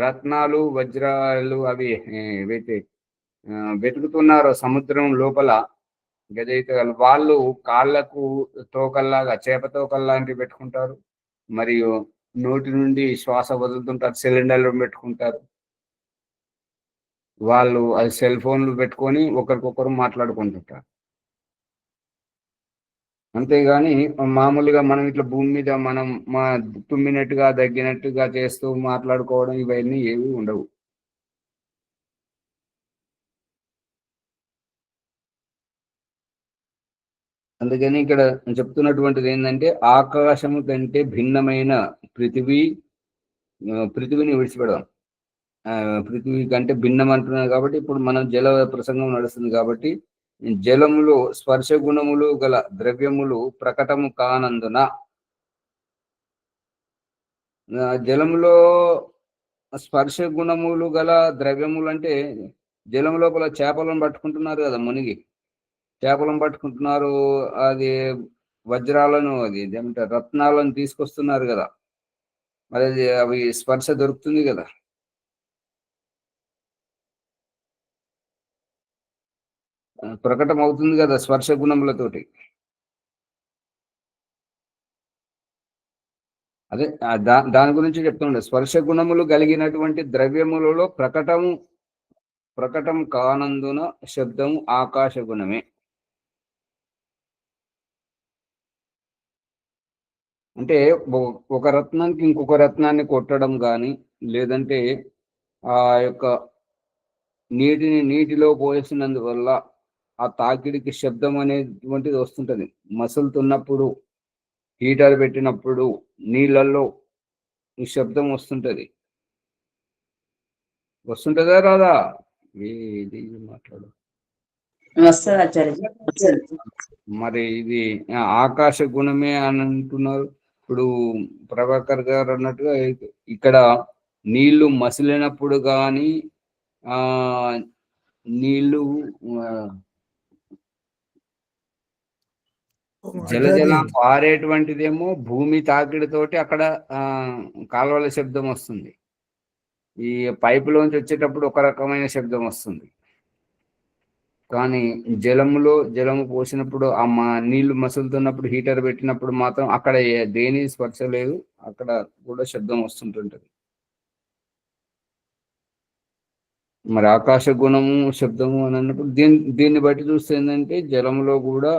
Speaker 1: రత్నాలు, వజ్రాలు అవి ఏవైతే వెతుకుతున్నారో సముద్రం లోపల గజయితగాళ్ళు, వాళ్ళు కాళ్ళకు తోకల్లాగా చేప తోకల్లాంటివి పెట్టుకుంటారు, మరియు నోటి నుండి శ్వాస వదులుతుంటారు, సిలిండర్లు పెట్టుకుంటారు. వాళ్ళు అది సెల్ ఫోన్లు పెట్టుకొని ఒకరికొకరు మాట్లాడుకుంటుంటారు. అంతేగాని మామూలుగా మనం ఇట్లా భూమి మీద మనం తుమ్మినట్టుగా దగ్గినట్టుగా చేస్తూ మాట్లాడుకోవడం ఇవన్నీ ఏవి ఉండవు. అందుకని ఇక్కడ చెప్తున్నటువంటిది ఏంటంటే ఆకాశము కంటే భిన్నమైన పృథివీని విడిచిపెడదాం. పృథివీ కంటే భిన్నం అంటున్నారు కాబట్టి ఇప్పుడు మనం జల ప్రసంగం నడుస్తుంది కాబట్టి జలములో స్పర్శ గుణములు గల ద్రవ్యములు ప్రకటము కానందున జలములో స్పర్శ గుణములు గల ద్రవ్యములు అంటే జలం లోపల చేపలను పట్టుకుంటున్నారు కదా, మునిగి చేపలను పట్టుకుంటున్నారు, అది వజ్రాలను అది ఏమంటే రత్నాలను తీసుకొస్తున్నారు కదా, మరి అవి స్పర్శ దొరుకుతుంది కదా. ప్రకటన అవుతుంది కదా స్పర్శ గుణములతోటి. అదే దాని గురించి చెప్తుండే. స్పర్శ గుణములు కలిగినటువంటి ద్రవ్యములలో ప్రకటం కానందున శబ్దము ఆకాశ గుణమే. అంటే ఒక రత్నానికి ఇంకొక రత్నాన్ని కొట్టడం కానీ, లేదంటే ఆ యొక్క నీటిలో పోసినందువల్ల ఆ తాకిడికి శబ్దం అనేటువంటిది వస్తుంటది. మసులుతున్నప్పుడు, హీటర్ పెట్టినప్పుడు నీళ్ళల్లో ఈ శబ్దం వస్తుంటదా రాదా? ఏది మాట్లాడు.
Speaker 2: వస్తుంది ఆచార్యజీ.
Speaker 1: మరి ఇది ఆకాశ గుణమే అని అంటున్నారు. ఇప్పుడు ప్రభాకర్ గారు అన్నట్టుగా ఇక్కడ నీళ్లు మసిలినప్పుడు కానీ నీళ్లు జల పారేటువంటిదేమో భూమి తాకిడితోటి అక్కడ కాలువల శబ్దం వస్తుంది. ఈ పైపులోంచి వచ్చేటప్పుడు ఒక రకమైన శబ్దం వస్తుంది. కానీ జలము పోసినప్పుడు నీళ్లు మసులుతున్నప్పుడు, హీటర్ పెట్టినప్పుడు మాత్రం అక్కడ దేని స్పర్శ లేదు, అక్కడ కూడా శబ్దం వస్తుంటుంటది. మరి ఆకాశ గుణము శబ్దము అని అన్నప్పుడు దీన్ని బట్టి చూస్తే ఏంటంటే జలంలో కూడా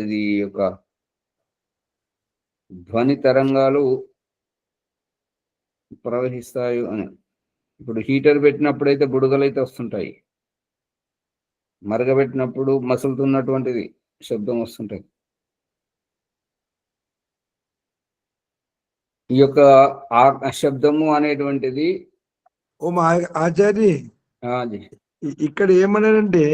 Speaker 1: ఇది యొక్క ధ్వని తరంగాలు ప్రవహిస్తాయి అని. ఇప్పుడు హీటర్ పెట్టినప్పుడు అయితే బుడగలైతే వస్తుంటాయి, మరగబెట్టినప్పుడు మసులుతున్నటువంటిది శబ్దం వస్తుంటది. ఈ యొక్క శబ్దము అనేటువంటిది
Speaker 4: ఆచార్య ఇక్కడ ఏమన్నారంటే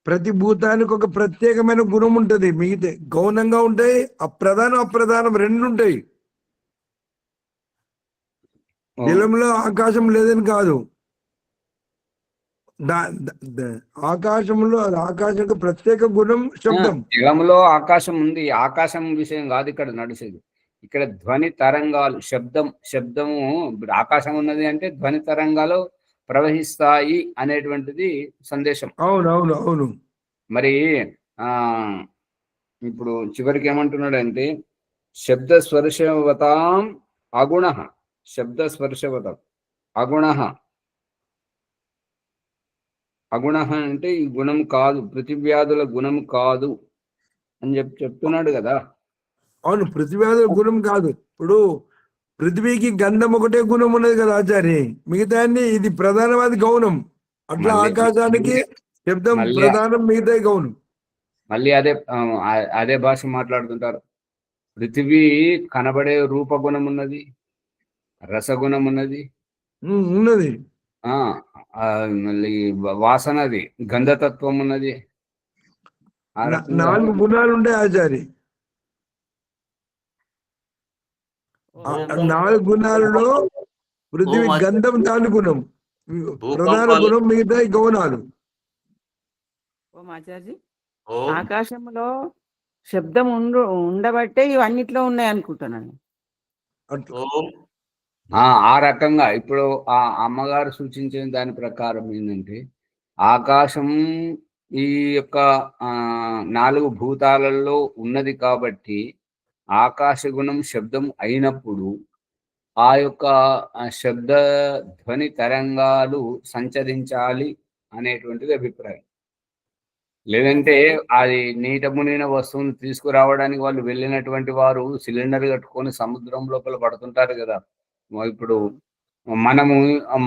Speaker 4: ప్రతి భూతానికి ఒక ప్రత్యేకమైన గుణం ఉంటది. మిగతా గౌనంగా ఉంటాయి, అప్రధానం రెండు ఉంటాయి. జలంలో ఆకాశం లేదని కాదు, ఆకాశంలో ఆకాశం ప్రత్యేక గుణం శబ్దం.
Speaker 1: జలంలో ఆకాశం ఉంది, ఆకాశం విషయం కాదు ఇక్కడ నడిచేది. ఇక్కడ ధ్వని తరంగాలు, శబ్దము ఆకాశం ఉన్నది అంటే ధ్వని తరంగాలు ప్రవహిస్తాయి అనేటువంటిది సందేశం.
Speaker 4: అవును.
Speaker 1: మరి ఇప్పుడు చివరికి ఏమంటున్నాడంటే శబ్ద స్పర్శవతాం అగుణ, శబ్ద స్పర్శవతం అగుణ అంటే ఈ గుణం కాదు, పృథివ్యాధుల గుణం కాదు అని చెప్తున్నాడు కదా.
Speaker 4: అవును, పృథివ్యాధుల గుణం కాదు. ఇప్పుడు పృథివీకి గంధం ఒకటే గుణం ఉన్నది కదా ఆచార్య, మిగతా ఇది ప్రధానవాది గౌనం. అట్లా ఆకాశానికి శబ్దం ప్రధానం, మిగతా గౌనం.
Speaker 1: మళ్ళీ అదే భాష మాట్లాడుతుంటారు. పృథివీ కనబడే రూపగుణం ఉన్నది, రసగుణం ఉన్నది, మళ్ళీ వాసనది, గంధతత్వం ఉన్నది.
Speaker 4: 4 గుణాలు ఉంటాయి ఆచార్య. 4 గుణాలలో పృథివీ గంధం దాని గుణం, ప్రధాన గుణం, మిగతా గౌనాలు.
Speaker 8: ఆచార్య ఆకాశంలో శబ్దం ఉండబట్టే ఇవన్నిట్లో ఉన్నాయి అనుకుంటున్నాను.
Speaker 1: ఆ రకంగా ఇప్పుడు ఆ అమ్మగారు సూచించిన దాని ప్రకారం ఏంటంటే ఆకాశం ఈ యొక్క 4 భూతాలలో ఉన్నది కాబట్టి ఆకాశ గుణం శబ్దం అయినప్పుడు ఆ యొక్క శబ్ద ధ్వని తరంగాలు సంచరించాలి అనేటువంటిది అభిప్రాయం. లేదంటే అది నీట మునిగిన వస్తువును తీసుకురావడానికి వాళ్ళు వెళ్ళినటువంటి వారు సిలిండర్ కట్టుకొని సముద్రం లోపల పడుతుంటారు కదా. ఇప్పుడు మనము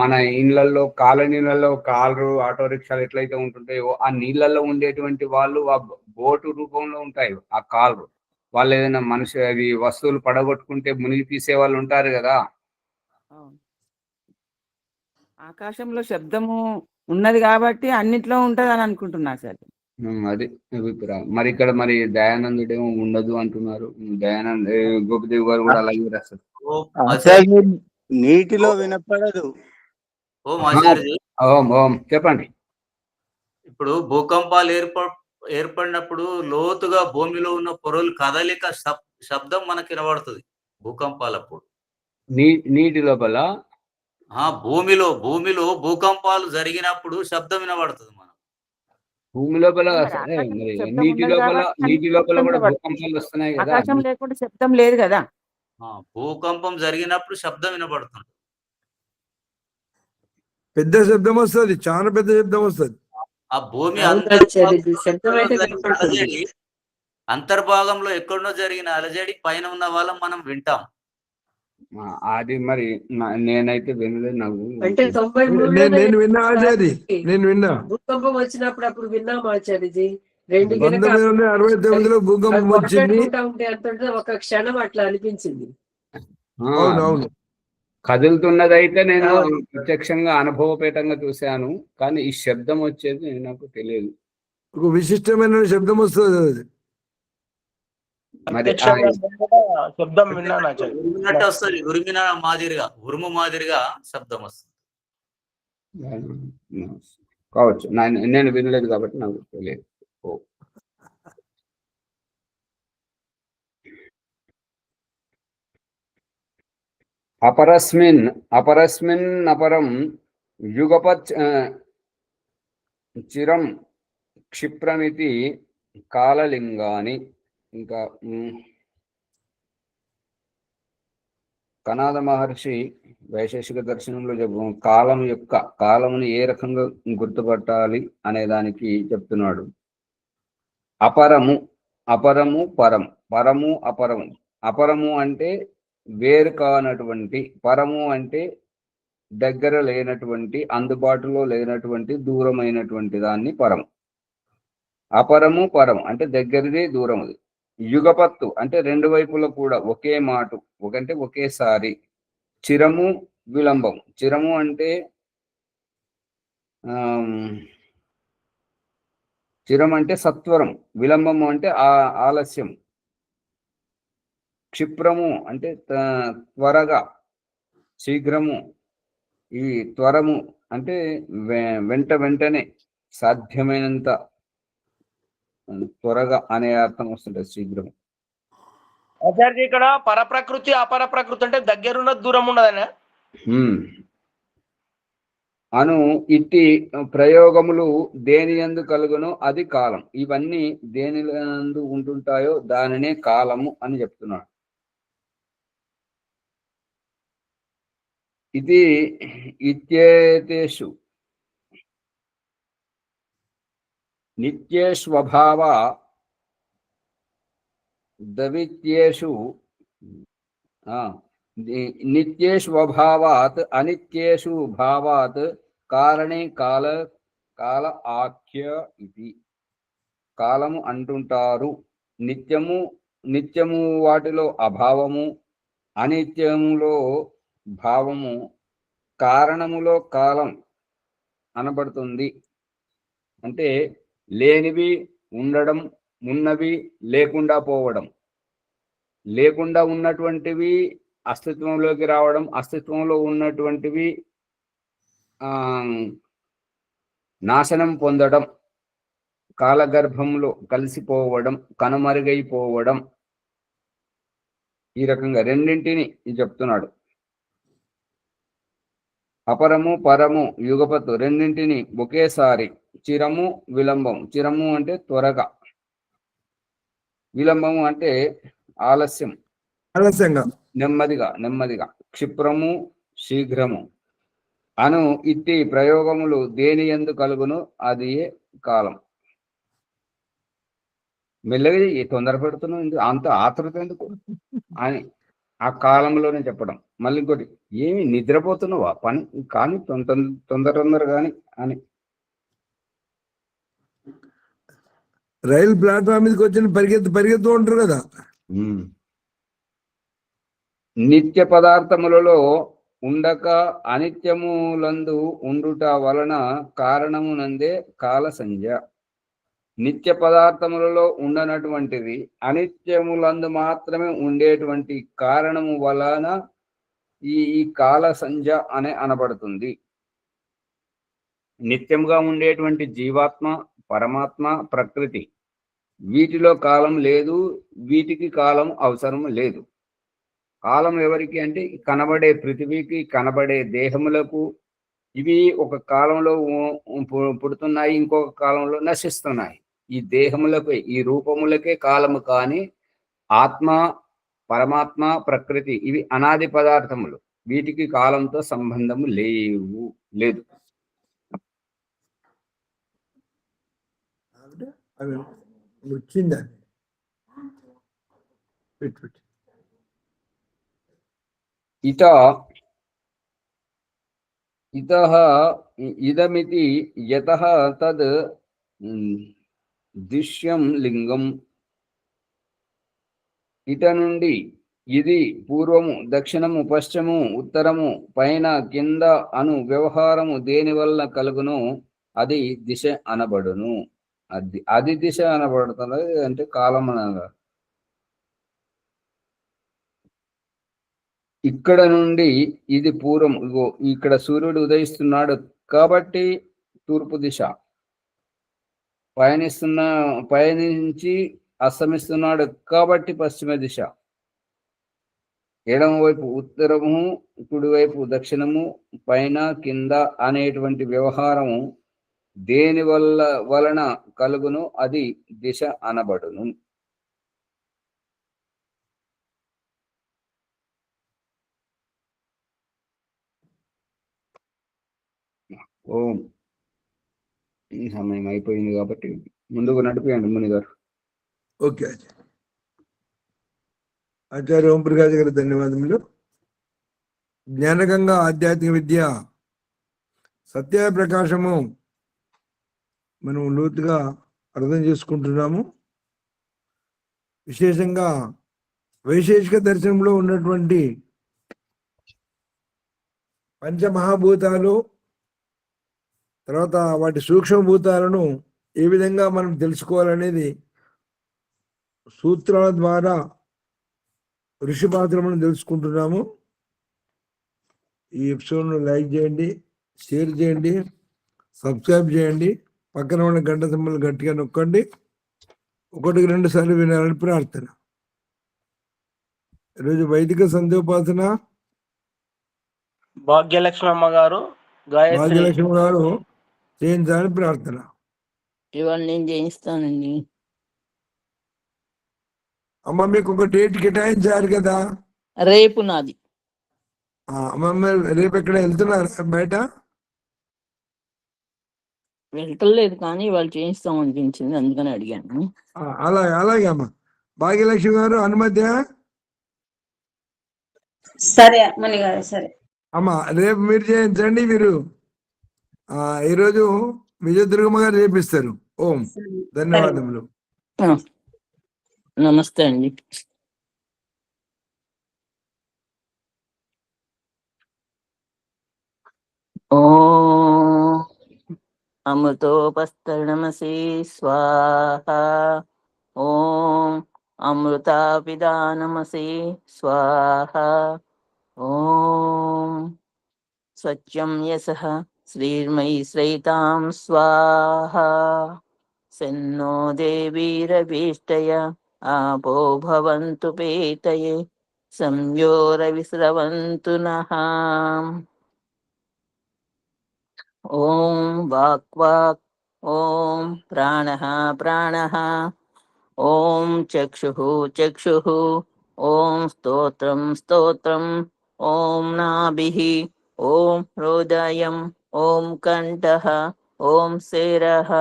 Speaker 1: మన ఇళ్లలో కాలనీలలో కార్లు ఆటో రిక్షాలు ఎట్లయితే ఉంటుంటాయో ఆ నీళ్ళల్లో ఉండేటువంటి వాళ్ళు ఆ బోటు రూపంలో ఉంటాయి ఆ కారు. వాళ్ళు ఏదైనా మనిషి అవి వస్తువులు పడగొట్టుకుంటే మునిగి తీసే వాళ్ళు ఉంటారు కదా.
Speaker 8: అవును. ఆకాశంలో శబ్దము ఉన్నది కాబట్టి అన్నిట్లో ఉంటది అని అనుకుంటున్నా సార్.
Speaker 1: అది అభిప్రాయం. మరి ఇక్కడ మరి దయానందుడేమో ఉండదు అంటున్నారు. దయానంద్ గోపిదేవ్ గారు కూడా అలాగే రాస్తారు.
Speaker 6: ఓ
Speaker 5: ఆచార్య నీటిలో వినపడదు.
Speaker 6: ఆచార్యజీ,
Speaker 1: ఓం ఓం చెప్పండి.
Speaker 6: ఇప్పుడు భూకంపాలు ఏర్పడినప్పుడు లోతుగా భూమిలో ఉన్న పొరలు కదలిక శబ్దం మనకి వినబడుతుంది భూకంపాలప్పుడు.
Speaker 1: నీటి లోపల
Speaker 6: భూమిలో భూకంపాలు జరిగినప్పుడు శబ్దం వినబడుతుంది మనం.
Speaker 1: భూమి లోపల
Speaker 8: మరి ఆకాశంలో
Speaker 1: మరి
Speaker 8: శబ్దం
Speaker 1: నీటి
Speaker 8: ఉన్నది
Speaker 1: లోపల
Speaker 8: కాబట్టి
Speaker 1: నీటి లోపల
Speaker 8: శబ్దం
Speaker 1: కూడా
Speaker 8: వినబడుతుంది.
Speaker 1: భూకంపాలు వస్తున్నాయి కదా.
Speaker 8: ఆకాశం లేకుండా శబ్దం లేదు కదా.
Speaker 6: భూకంపం జరిగినప్పుడు శబ్దం వినబడుతుంది.
Speaker 4: పెద్ద శబ్దం వస్తుంది, చాలా పెద్ద శబ్దం వస్తుంది.
Speaker 6: ఆ భూమి
Speaker 7: అవును ఆచార్యజీ, శబ్దం అయితే వినపడుతుంది.
Speaker 6: అలజడి అంతర్భాగంలో ఎక్కడో జరిగిన అలజడి పైన ఉన్న వాళ్ళం మనం వింటాం.
Speaker 1: అది మరి నేనైతే వినలేదు. నాకు
Speaker 7: అంటే 93
Speaker 4: నేను విన్నా ఆచార్య, నేను విన్నా.
Speaker 7: భూకంపం వచ్చినప్పుడు అప్పుడు విన్నాం ఆచార్యజీ. 2
Speaker 4: 1969లో భూకంపం వచ్చింది.
Speaker 7: ఉంటే అంటుంటే ఒక క్షణం అట్లా అనిపించింది.
Speaker 4: అవునవును.
Speaker 1: కదులుతున్నదైతే నేను ప్రత్యక్షంగా అనుభవపేతంగా చూశాను, కానీ ఈ శబ్దం వచ్చేది నాకు తెలియదు.
Speaker 4: ఒక విశిష్టమైన శబ్దం వస్తుంది అది.
Speaker 1: మరి
Speaker 9: శబ్దం విన్నాను ఆచార్య.
Speaker 6: ఉరిమినట్టు వస్తుంది, ఉరుము మాదిరిగా శబ్దం వస్తుంది.
Speaker 1: కావచ్చు, నేను వినలేదు కాబట్టి నాకు తెలియదు. అపరస్మిన్ అపరం యుగపత్ చిరం క్షిప్రమితి కాలలింగాని. ఇంకా కనాద మహర్షి వైశేషిక దర్శనంలో కాలమును ఏ రకంగా గుర్తుపట్టాలి అనే దానికి చెప్తున్నాడు. అపరము పరము అపరము. అపరము అంటే వేరు కానటువంటి, పరము అంటే దగ్గర లేనటువంటి, అందుబాటులో లేనటువంటి, దూరమైనటువంటి దాన్ని పరము. అపరము పరం అంటే దగ్గరది దూరముది. యుగపత్తు అంటే రెండు వైపులా కూడా ఒకే మాట, ఒకంటే ఒకేసారి. చిరము విలంబం. చిరము అంటే చిరం అంటే సత్వరం, విలంబము అంటే ఆలస్యం, క్షిప్రము అంటే త్వరగా, శీఘ్రము. ఈ త్వరము అంటే వెంటనే, సాధ్యమైనంత త్వరగా అనే అర్థం వస్తుంటది శీఘ్రం.
Speaker 9: ఆచార్య ఇక్కడ పరప్రకృతి అపర ప్రకృతి అంటే దగ్గరున్న దూరం ఉండదనే
Speaker 1: ఇట్టి ప్రయోగములు దేని యందు కలుగునో అది కాలం. ఇవన్నీ దేని యందు ఉంటుంటాయో దానినే కాలము అని చెప్తున్నాడు. ఇది ఇత్యేతేషు నిత్యేష్వభావ దవిత్యేషు నిత్యేష్వభావాత్ అనిత్యేషు భావాత్ కారణే కాల ఆఖ్య ఇది. కాలము అంటుంటారు. నిత్యము వాటిలో అభావము, అనిత్యములో భావము, కారణములో కాలం అనబడుతుంది. అంటే లేనివి ఉండడం, ఉన్నవి లేకుండా పోవడం, లేకుండా ఉన్నటువంటివి అస్తిత్వంలోకి రావడం, అస్తిత్వంలో ఉన్నటువంటివి నాశనం పొందడం, కాలగర్భంలో కలిసిపోవడం, కనుమరుగైపోవడం. ఈ రకంగా రెండింటిని చెప్తున్నాడు. అపరము పరము యుగపత్తు రెండింటిని ఒకేసారి. చిరము విలంబం. చిరము అంటే త్వరగా, విలంబము అంటే ఆలస్యంగా, నెమ్మదిగా. క్షిప్రము శీఘ్రము ఇట్టి ప్రయోగములు దేని యందు కలుగును అది కాలం. మెల్లగా తొందర పెడుతున్నావు, అంత ఆతృత ఎందుకు అని ఆ కాలంలోనే చెప్పడం. మళ్ళీ ఇంకోటి, ఏమి నిద్రపోతున్నావా, పని కానీ తొందర కానీ అని.
Speaker 4: రైలు ప్లాట్ఫామ్ మీదకి వచ్చిన పరిగెత్తు ఉంటారు కదా.
Speaker 1: నిత్య పదార్థములలో ఉండక అనిత్యములందు ఉండుట వలన కారణమునందే కాల సంధ్య. నిత్య పదార్థములలో ఉండనటువంటిది అనిత్యములందు మాత్రమే ఉండేటువంటి కారణము వలన ఈ కాల సంధ్య అనే అనబడుతుంది. నిత్యముగా ఉండేటువంటి జీవాత్మ, పరమాత్మ, ప్రకృతి, వీటిలో కాలం లేదు, వీటికి కాలం అవసరం లేదు. కాలం ఎవరికి అంటే కనబడే పృథివీకి, కనబడే దేహములకు. ఇవి ఒక కాలంలో పుడుతున్నాయి, ఇంకొక కాలంలో నశిస్తున్నాయి. ఈ దేహములకు, ఈ రూపములకే కాలము. కానీ ఆత్మ, పరమాత్మ, ప్రకృతి ఇవి అనాది పదార్థములు. వీటికి కాలంతో సంబంధము లేదు.
Speaker 4: వచ్చిందా
Speaker 1: ఇతః ఇదమితి యతః తద్ దృశ్యం లింగం. ఇట నుండి ఇది పూర్వము, దక్షిణము, పశ్చిమము, ఉత్తరము, పైన, కింద అను వ్యవహారము దేని వల్ల కలుగును అది దిశ అనబడును. అది దిశ అనబడుతున్నది అంటే కాలం అనగా. ఇక్కడ నుండి ఇది పూర్వం, ఇక్కడ సూర్యుడు ఉదయిస్తున్నాడు కాబట్టి తూర్పు దిశ. పయనించి అస్తమిస్తున్నాడు కాబట్టి పశ్చిమ దిశ. ఎడమ వైపు ఉత్తరము, కుడివైపు దక్షిణము, పైన, కింద అనేటువంటి వ్యవహారము దేని వలన కలుగును అది దిశ అనబడును. ఓం. ఈ సమయం అయిపోయింది కాబట్టి ముందుకు నడిపియండి ముని గారు.
Speaker 4: ఓకే ఆచార్య ఓం ప్రకాష్ గారు ధన్యవాదములు. జ్ఞానగంగా ఆధ్యాత్మిక విద్య సత్య ప్రకాశము మనం లోతుగా అర్థం చేసుకుంటున్నాము. విశేషంగా వైశేషిక దర్శనంలో ఉన్నటువంటి పంచమహాభూతాలు, తర్వాత వాటి సూక్ష్మభూతాలను ఏ విధంగా మనం తెలుసుకోవాలనేది సూత్రాల ద్వారా ఋషి పాత్రలను తెలుసుకుంటున్నాము. ఈ ఎపిసోడ్ను లైక్ చేయండి, షేర్ చేయండి, సబ్స్క్రైబ్ చేయండి, పక్కన ఉన్న గంట సింబల్ గట్టిగా నొక్కండి. 1-2 సార్లు వినాలని ప్రార్థన. ఈరోజు వైదిక సంధ్యోపాసన
Speaker 9: భాగ్యలక్ష్మి అమ్మ గారు, గాయత్రి
Speaker 4: భాగ్యలక్ష్మి గారు చేయించాలని ప్రార్థన.
Speaker 3: ఇవాళ నేను చేయిస్తానండి.
Speaker 4: అమ్మ మీకు ఒక డేట్ కేటాయించారు కదా.
Speaker 3: రేపు నాది.
Speaker 4: అమ్మ రేపు ఎక్కడ వెళ్తున్నారు బయట?
Speaker 3: వెళ్ళలేదు కానీ వాళ్ళు చేయిస్తాం అనిపించింది, అందుకని అడిగాను.
Speaker 4: అలాగే అమ్మ. భాగ్యలక్ష్మి గారు అనుమతి?
Speaker 2: సరే ముని గారు, సరే
Speaker 4: అమ్మ రేపు మీరు చేయించండి. మీరు ఈరోజు విజయదుర్గమ్మ గారు చేపిస్తారు. ఓం. ధన్యవాదములు.
Speaker 3: నమస్తే అండి. ఓం అమృతోపస్తరణమసి స్వాహ. ఓం అమృతాపిదానమసి స్వాహ. ఓం స్వచ్ఛం యసః శ్రీర్మయి శ్రైతాం స్వాహ. సన్నో దేవీరభీష్టయ ఆపో భవంతు పీతయే సంయోరవిస్రవంతు నః. ఓం వాక్వాక్. ఓం ప్రాణః ప్రాణః. ఓం చక్షుః చక్షుః. ఓం స్తోత్రం స్తోత్రం. ఓం నాభిః. ఓం హృదయం. ఓం కంఠః. ఓం శిరః.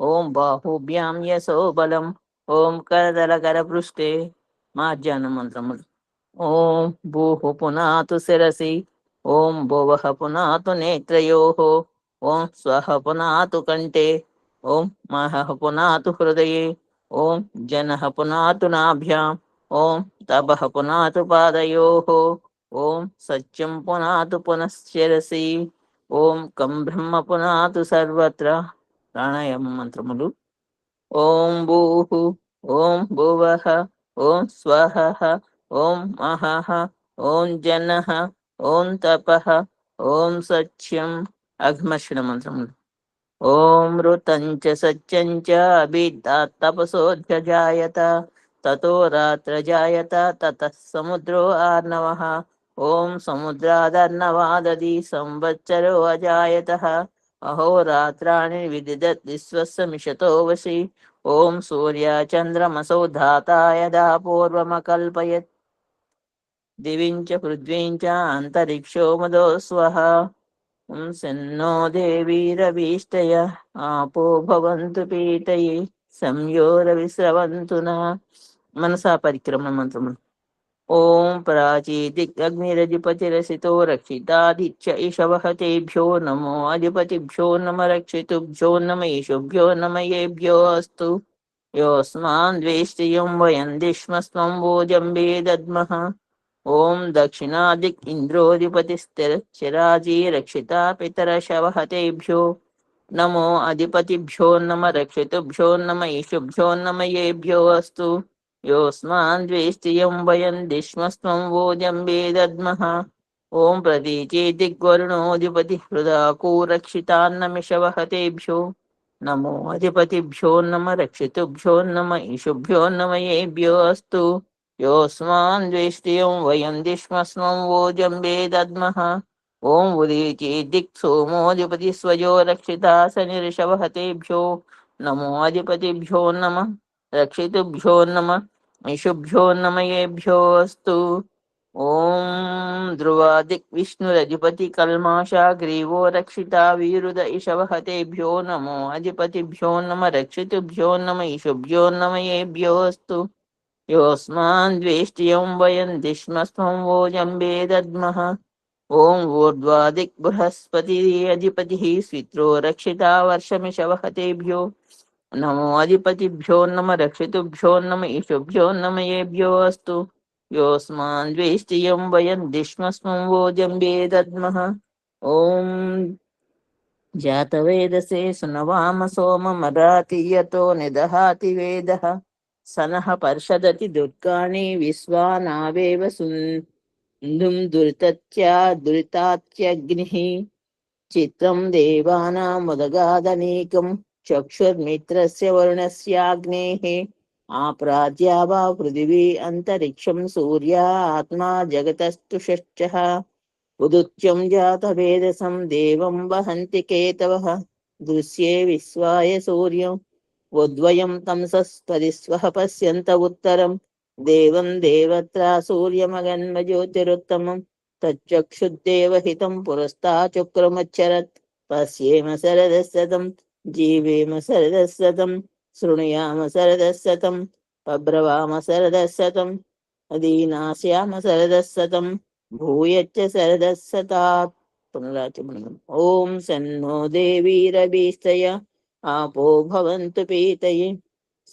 Speaker 3: ఓం బాహుభ్యాం యశో బలం. ఓం కరదలకర పృష్ఠే. మార్జాన మంత్రములు. ఓం భూః పునాతు శిరసి ఓం భువః పునాతు నేత్రయోః ఓం స్వః పునాతు కంఠే ఓం మహః పునాతు హృదయే ఓం జనః పునాతు నాభ్యాం ఓం తపః పునాతు పాదయోః ఓం సత్యం పునాతు పునశ్శిరసి ఓం కం బ్రహ్మ పునాతు సర్వత్ర. ప్రాణాయామ మంత్రములు. ఓం భూః ఓం భువః ఓం స్వః ఓం మహః ఓం జనః ఓం తపః ఓం సత్యం. అఘ్మర్షణ మంత్రములు. ఓం ఋతం చ సత్యం చ అభిద్ధాత్తపసోऽధ్యజాయత తతో రాత్రజాయత తతః సముద్రో ఆర్ణవః ఓం సముద్రాదర్ణవాదది సంవత్సరో అజాయతః అహోరాత్రాణి విదిదత్ విశ్వస్య మిషతో వశి ఓం సూర్యచంద్రమసౌ ధాతా యదా పూర్వమకల్పయత్ దివిం చ పృథ్వీం చ అంతరిక్షో మదో స్వః ఓం సన్నో దేవీరవీష్టయ ఆపో భవంతు పీతయే సంయోరవిస్రవంతు నః. మనసా పరిక్రమణ మంత్రములు. ఓం ప్రాచీదిగ్నిరధిపతిరసితో రక్షితాదిత్య ఇషవః తేభ్యో నమో అధిపతిభ్యో నమ రక్షితుభ్యో నమ ఈశుభ్యో నమ ఏభ్యో అస్తు. యోస్మాన్ ద్వేష్టియం వయం దిష్మస్వం భోజంబే దద్మః. ఓం దక్షిణాదిక్ ఇంద్రోధిపతిశ్చిరాజీ రక్షితా పితరశవః తేభ్యో నమో అధిపతిభ్యో నమ రక్షితుభ్యో నమ ఈశుభ్యో నమ ఏభ్యో అస్తు. యోస్మాన్ ద్వేష్టియం వయం దిష్మస్వం భోజంబే దద్మః. ఓం ప్రతీచే దిగ్వరుణోధిపతి హృదాకూ రక్షితాన్నమిషవః తేభ్యో నమో అధిపతిభ్యో నమ రక్షితుభ్యో నమ ఈశుభ్యో నమ ఏభ్యో అస్తు. యోస్మాన్ ద్వేష్టియం వయం దిష్మస్వం భోజంబే దద్మః. ఓం ఉదీచే దిక్ సోమోధిపతి స్వజో రక్షితాసనిరిషవః తేభ్యో నమో అధిపతిభ్యో నమ రక్షితుభ్యో నమ ఈశుభ్యో నమ ఏభ్యో అస్తు. ఓం ధ్రువాదిక్ విష్ణురధిపతి కల్మాషా గ్రీవో రక్షితా వీరుద ఇషవః తేభ్యో నమో అధిపతిభ్యో నమ రక్షితుభ్యో నమ ఈశుభ్యో నమ ఏభ్యో అస్తు. యోస్మాన్ ద్వేష్టియం వయం దిష్మస్వం భోజంబే దద్మః. ఓం ఊర్ధ్వాదిక్ బృహస్పతి అధిపతి స్విత్రో రక్షితా వర్షమిషవః తేభ్యో నమో అధిపతిభ్యో నమ రక్షితుభ్యో నమ ఈశుభ్యో నమ ఏభ్యో అస్తు. యోస్మాన్ ద్వేష్టియం వయం దిష్మస్వం భోజంబే దద్మః. ఓం జాతవేదసే సునవామ సోమమరాతియతో నిదహాతి వేదః సనః పర్షదతి దుర్గాణి విశ్వానావేవ సుందుం దురితాత్యగ్నిః చిత్రం దేవానాముదగాదనీకం చక్షుర్మిత్రస్య వరుణస్యాగ్నేః ఆప్రాద్యావా పృథివీ అంతరిక్షం సూర్యా ఆత్మా జగతస్తుషశ్చః ఉదుత్యం జాతవేదసం దేవం వహంతి కేతవః దృశ్యే విశ్వాయ సూర్యం ఉద్వయం తంసస్పరిస్వః పశ్యంత ఉత్తరం దేవం దేవత్రా సూర్యమగన్మ జ్యోతిరుత్తమం తచ్చక్షుద్దేవహితం పురస్తాచక్రమచ్చరత్ పశ్యేమ శరదశతం జీవేమ శరదశతం శృణుయామ శరదశతం పబ్రవామ శరదశతం అదీనాశ్యామ శరదశతం భూయచ్చ శరదశతాత్. పునరాచమనం. ఓం సన్నో దేవీరభీష్టయ ఆపో భవంతు పీతయే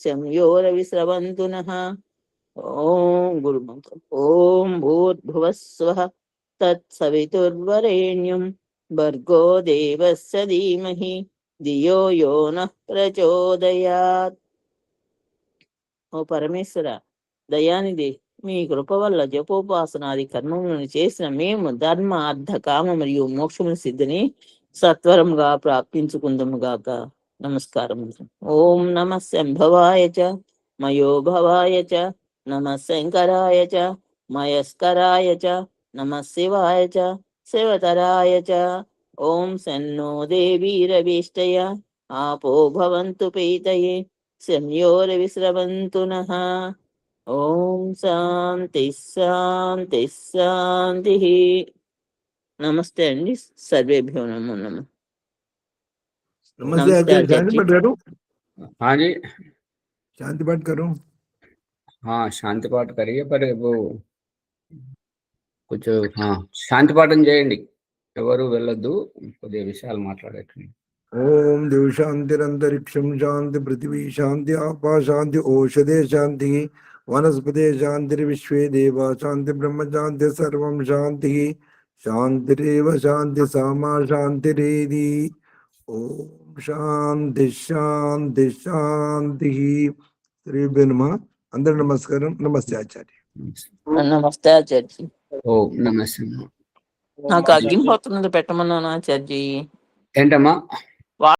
Speaker 3: సంయోరవిస్రవంతు నః. ఓం గురుమంత్రం. ఓం భూర్భువస్వః తత్సవితుర్వరేణ్యం భర్గో దేవస్య ధీమహి ధియో యో నః ప్రచోదయాత్. ఓ పరమేశ్వర దయానిధి, మీ కృప వల్ల జపోపాసనాది కర్మములను చేసిన మేము ధర్మ అర్థ కామ మరియు మోక్షముల సిద్ధిని సత్వరంగా ప్రాప్తించుకుందుముగాక. నమస్కారం. ఓం నమ శంభవాయ చ మయోభవాయ చ నమ శంకరాయ చ మయస్కరాయ చ నమ శివాయ చ శివతరాయ చ. ఓం సన్నో దేవీరభీష్టయ ఆపో భవంతు పీతయే సంయోరవిస్రవంతు నః. ఓం శాంతి శాంతి శాంతి. నమస్తే అండి. సర్వేభ్యో నమో నమః.
Speaker 4: नमस्ते आचार्य, शांति पाठ करूं?
Speaker 1: हाँ जी,
Speaker 4: शांति पाठ करूं?
Speaker 1: हाँ शांति पाठ करिए, पर वो కొంచెం శాంతి పాఠం చేయండి, ఎవరు వెళ్ళొద్దు, కొద్దిగా విషయాలు మాట్లాడేటండి.
Speaker 4: ఓం దేవ శాంతిరంతరిక్షం శాంతి పృథివీ శాంతి ఆపా శాంతి ఓషధే శాంతి వనస్పతే శాంతి విశ్వే దేవ శాంతి బ్రహ్మ శాంతి సర్వం శాంతి శాంతిరేవ శాంతి సామా శాంతిరేది. ఓం శాంతి శాంతి శాంతి. శ్రీ నమ. అందరు నమస్కారం. నమస్తే ఆచార్య.
Speaker 3: నమస్తే ఆచార్య.
Speaker 1: ఓం నమస్తే.
Speaker 3: నాకు అగ్గిపోతున్నది పెట్టమన్నాను ఆచార్య.
Speaker 1: ఏంటమ్మా?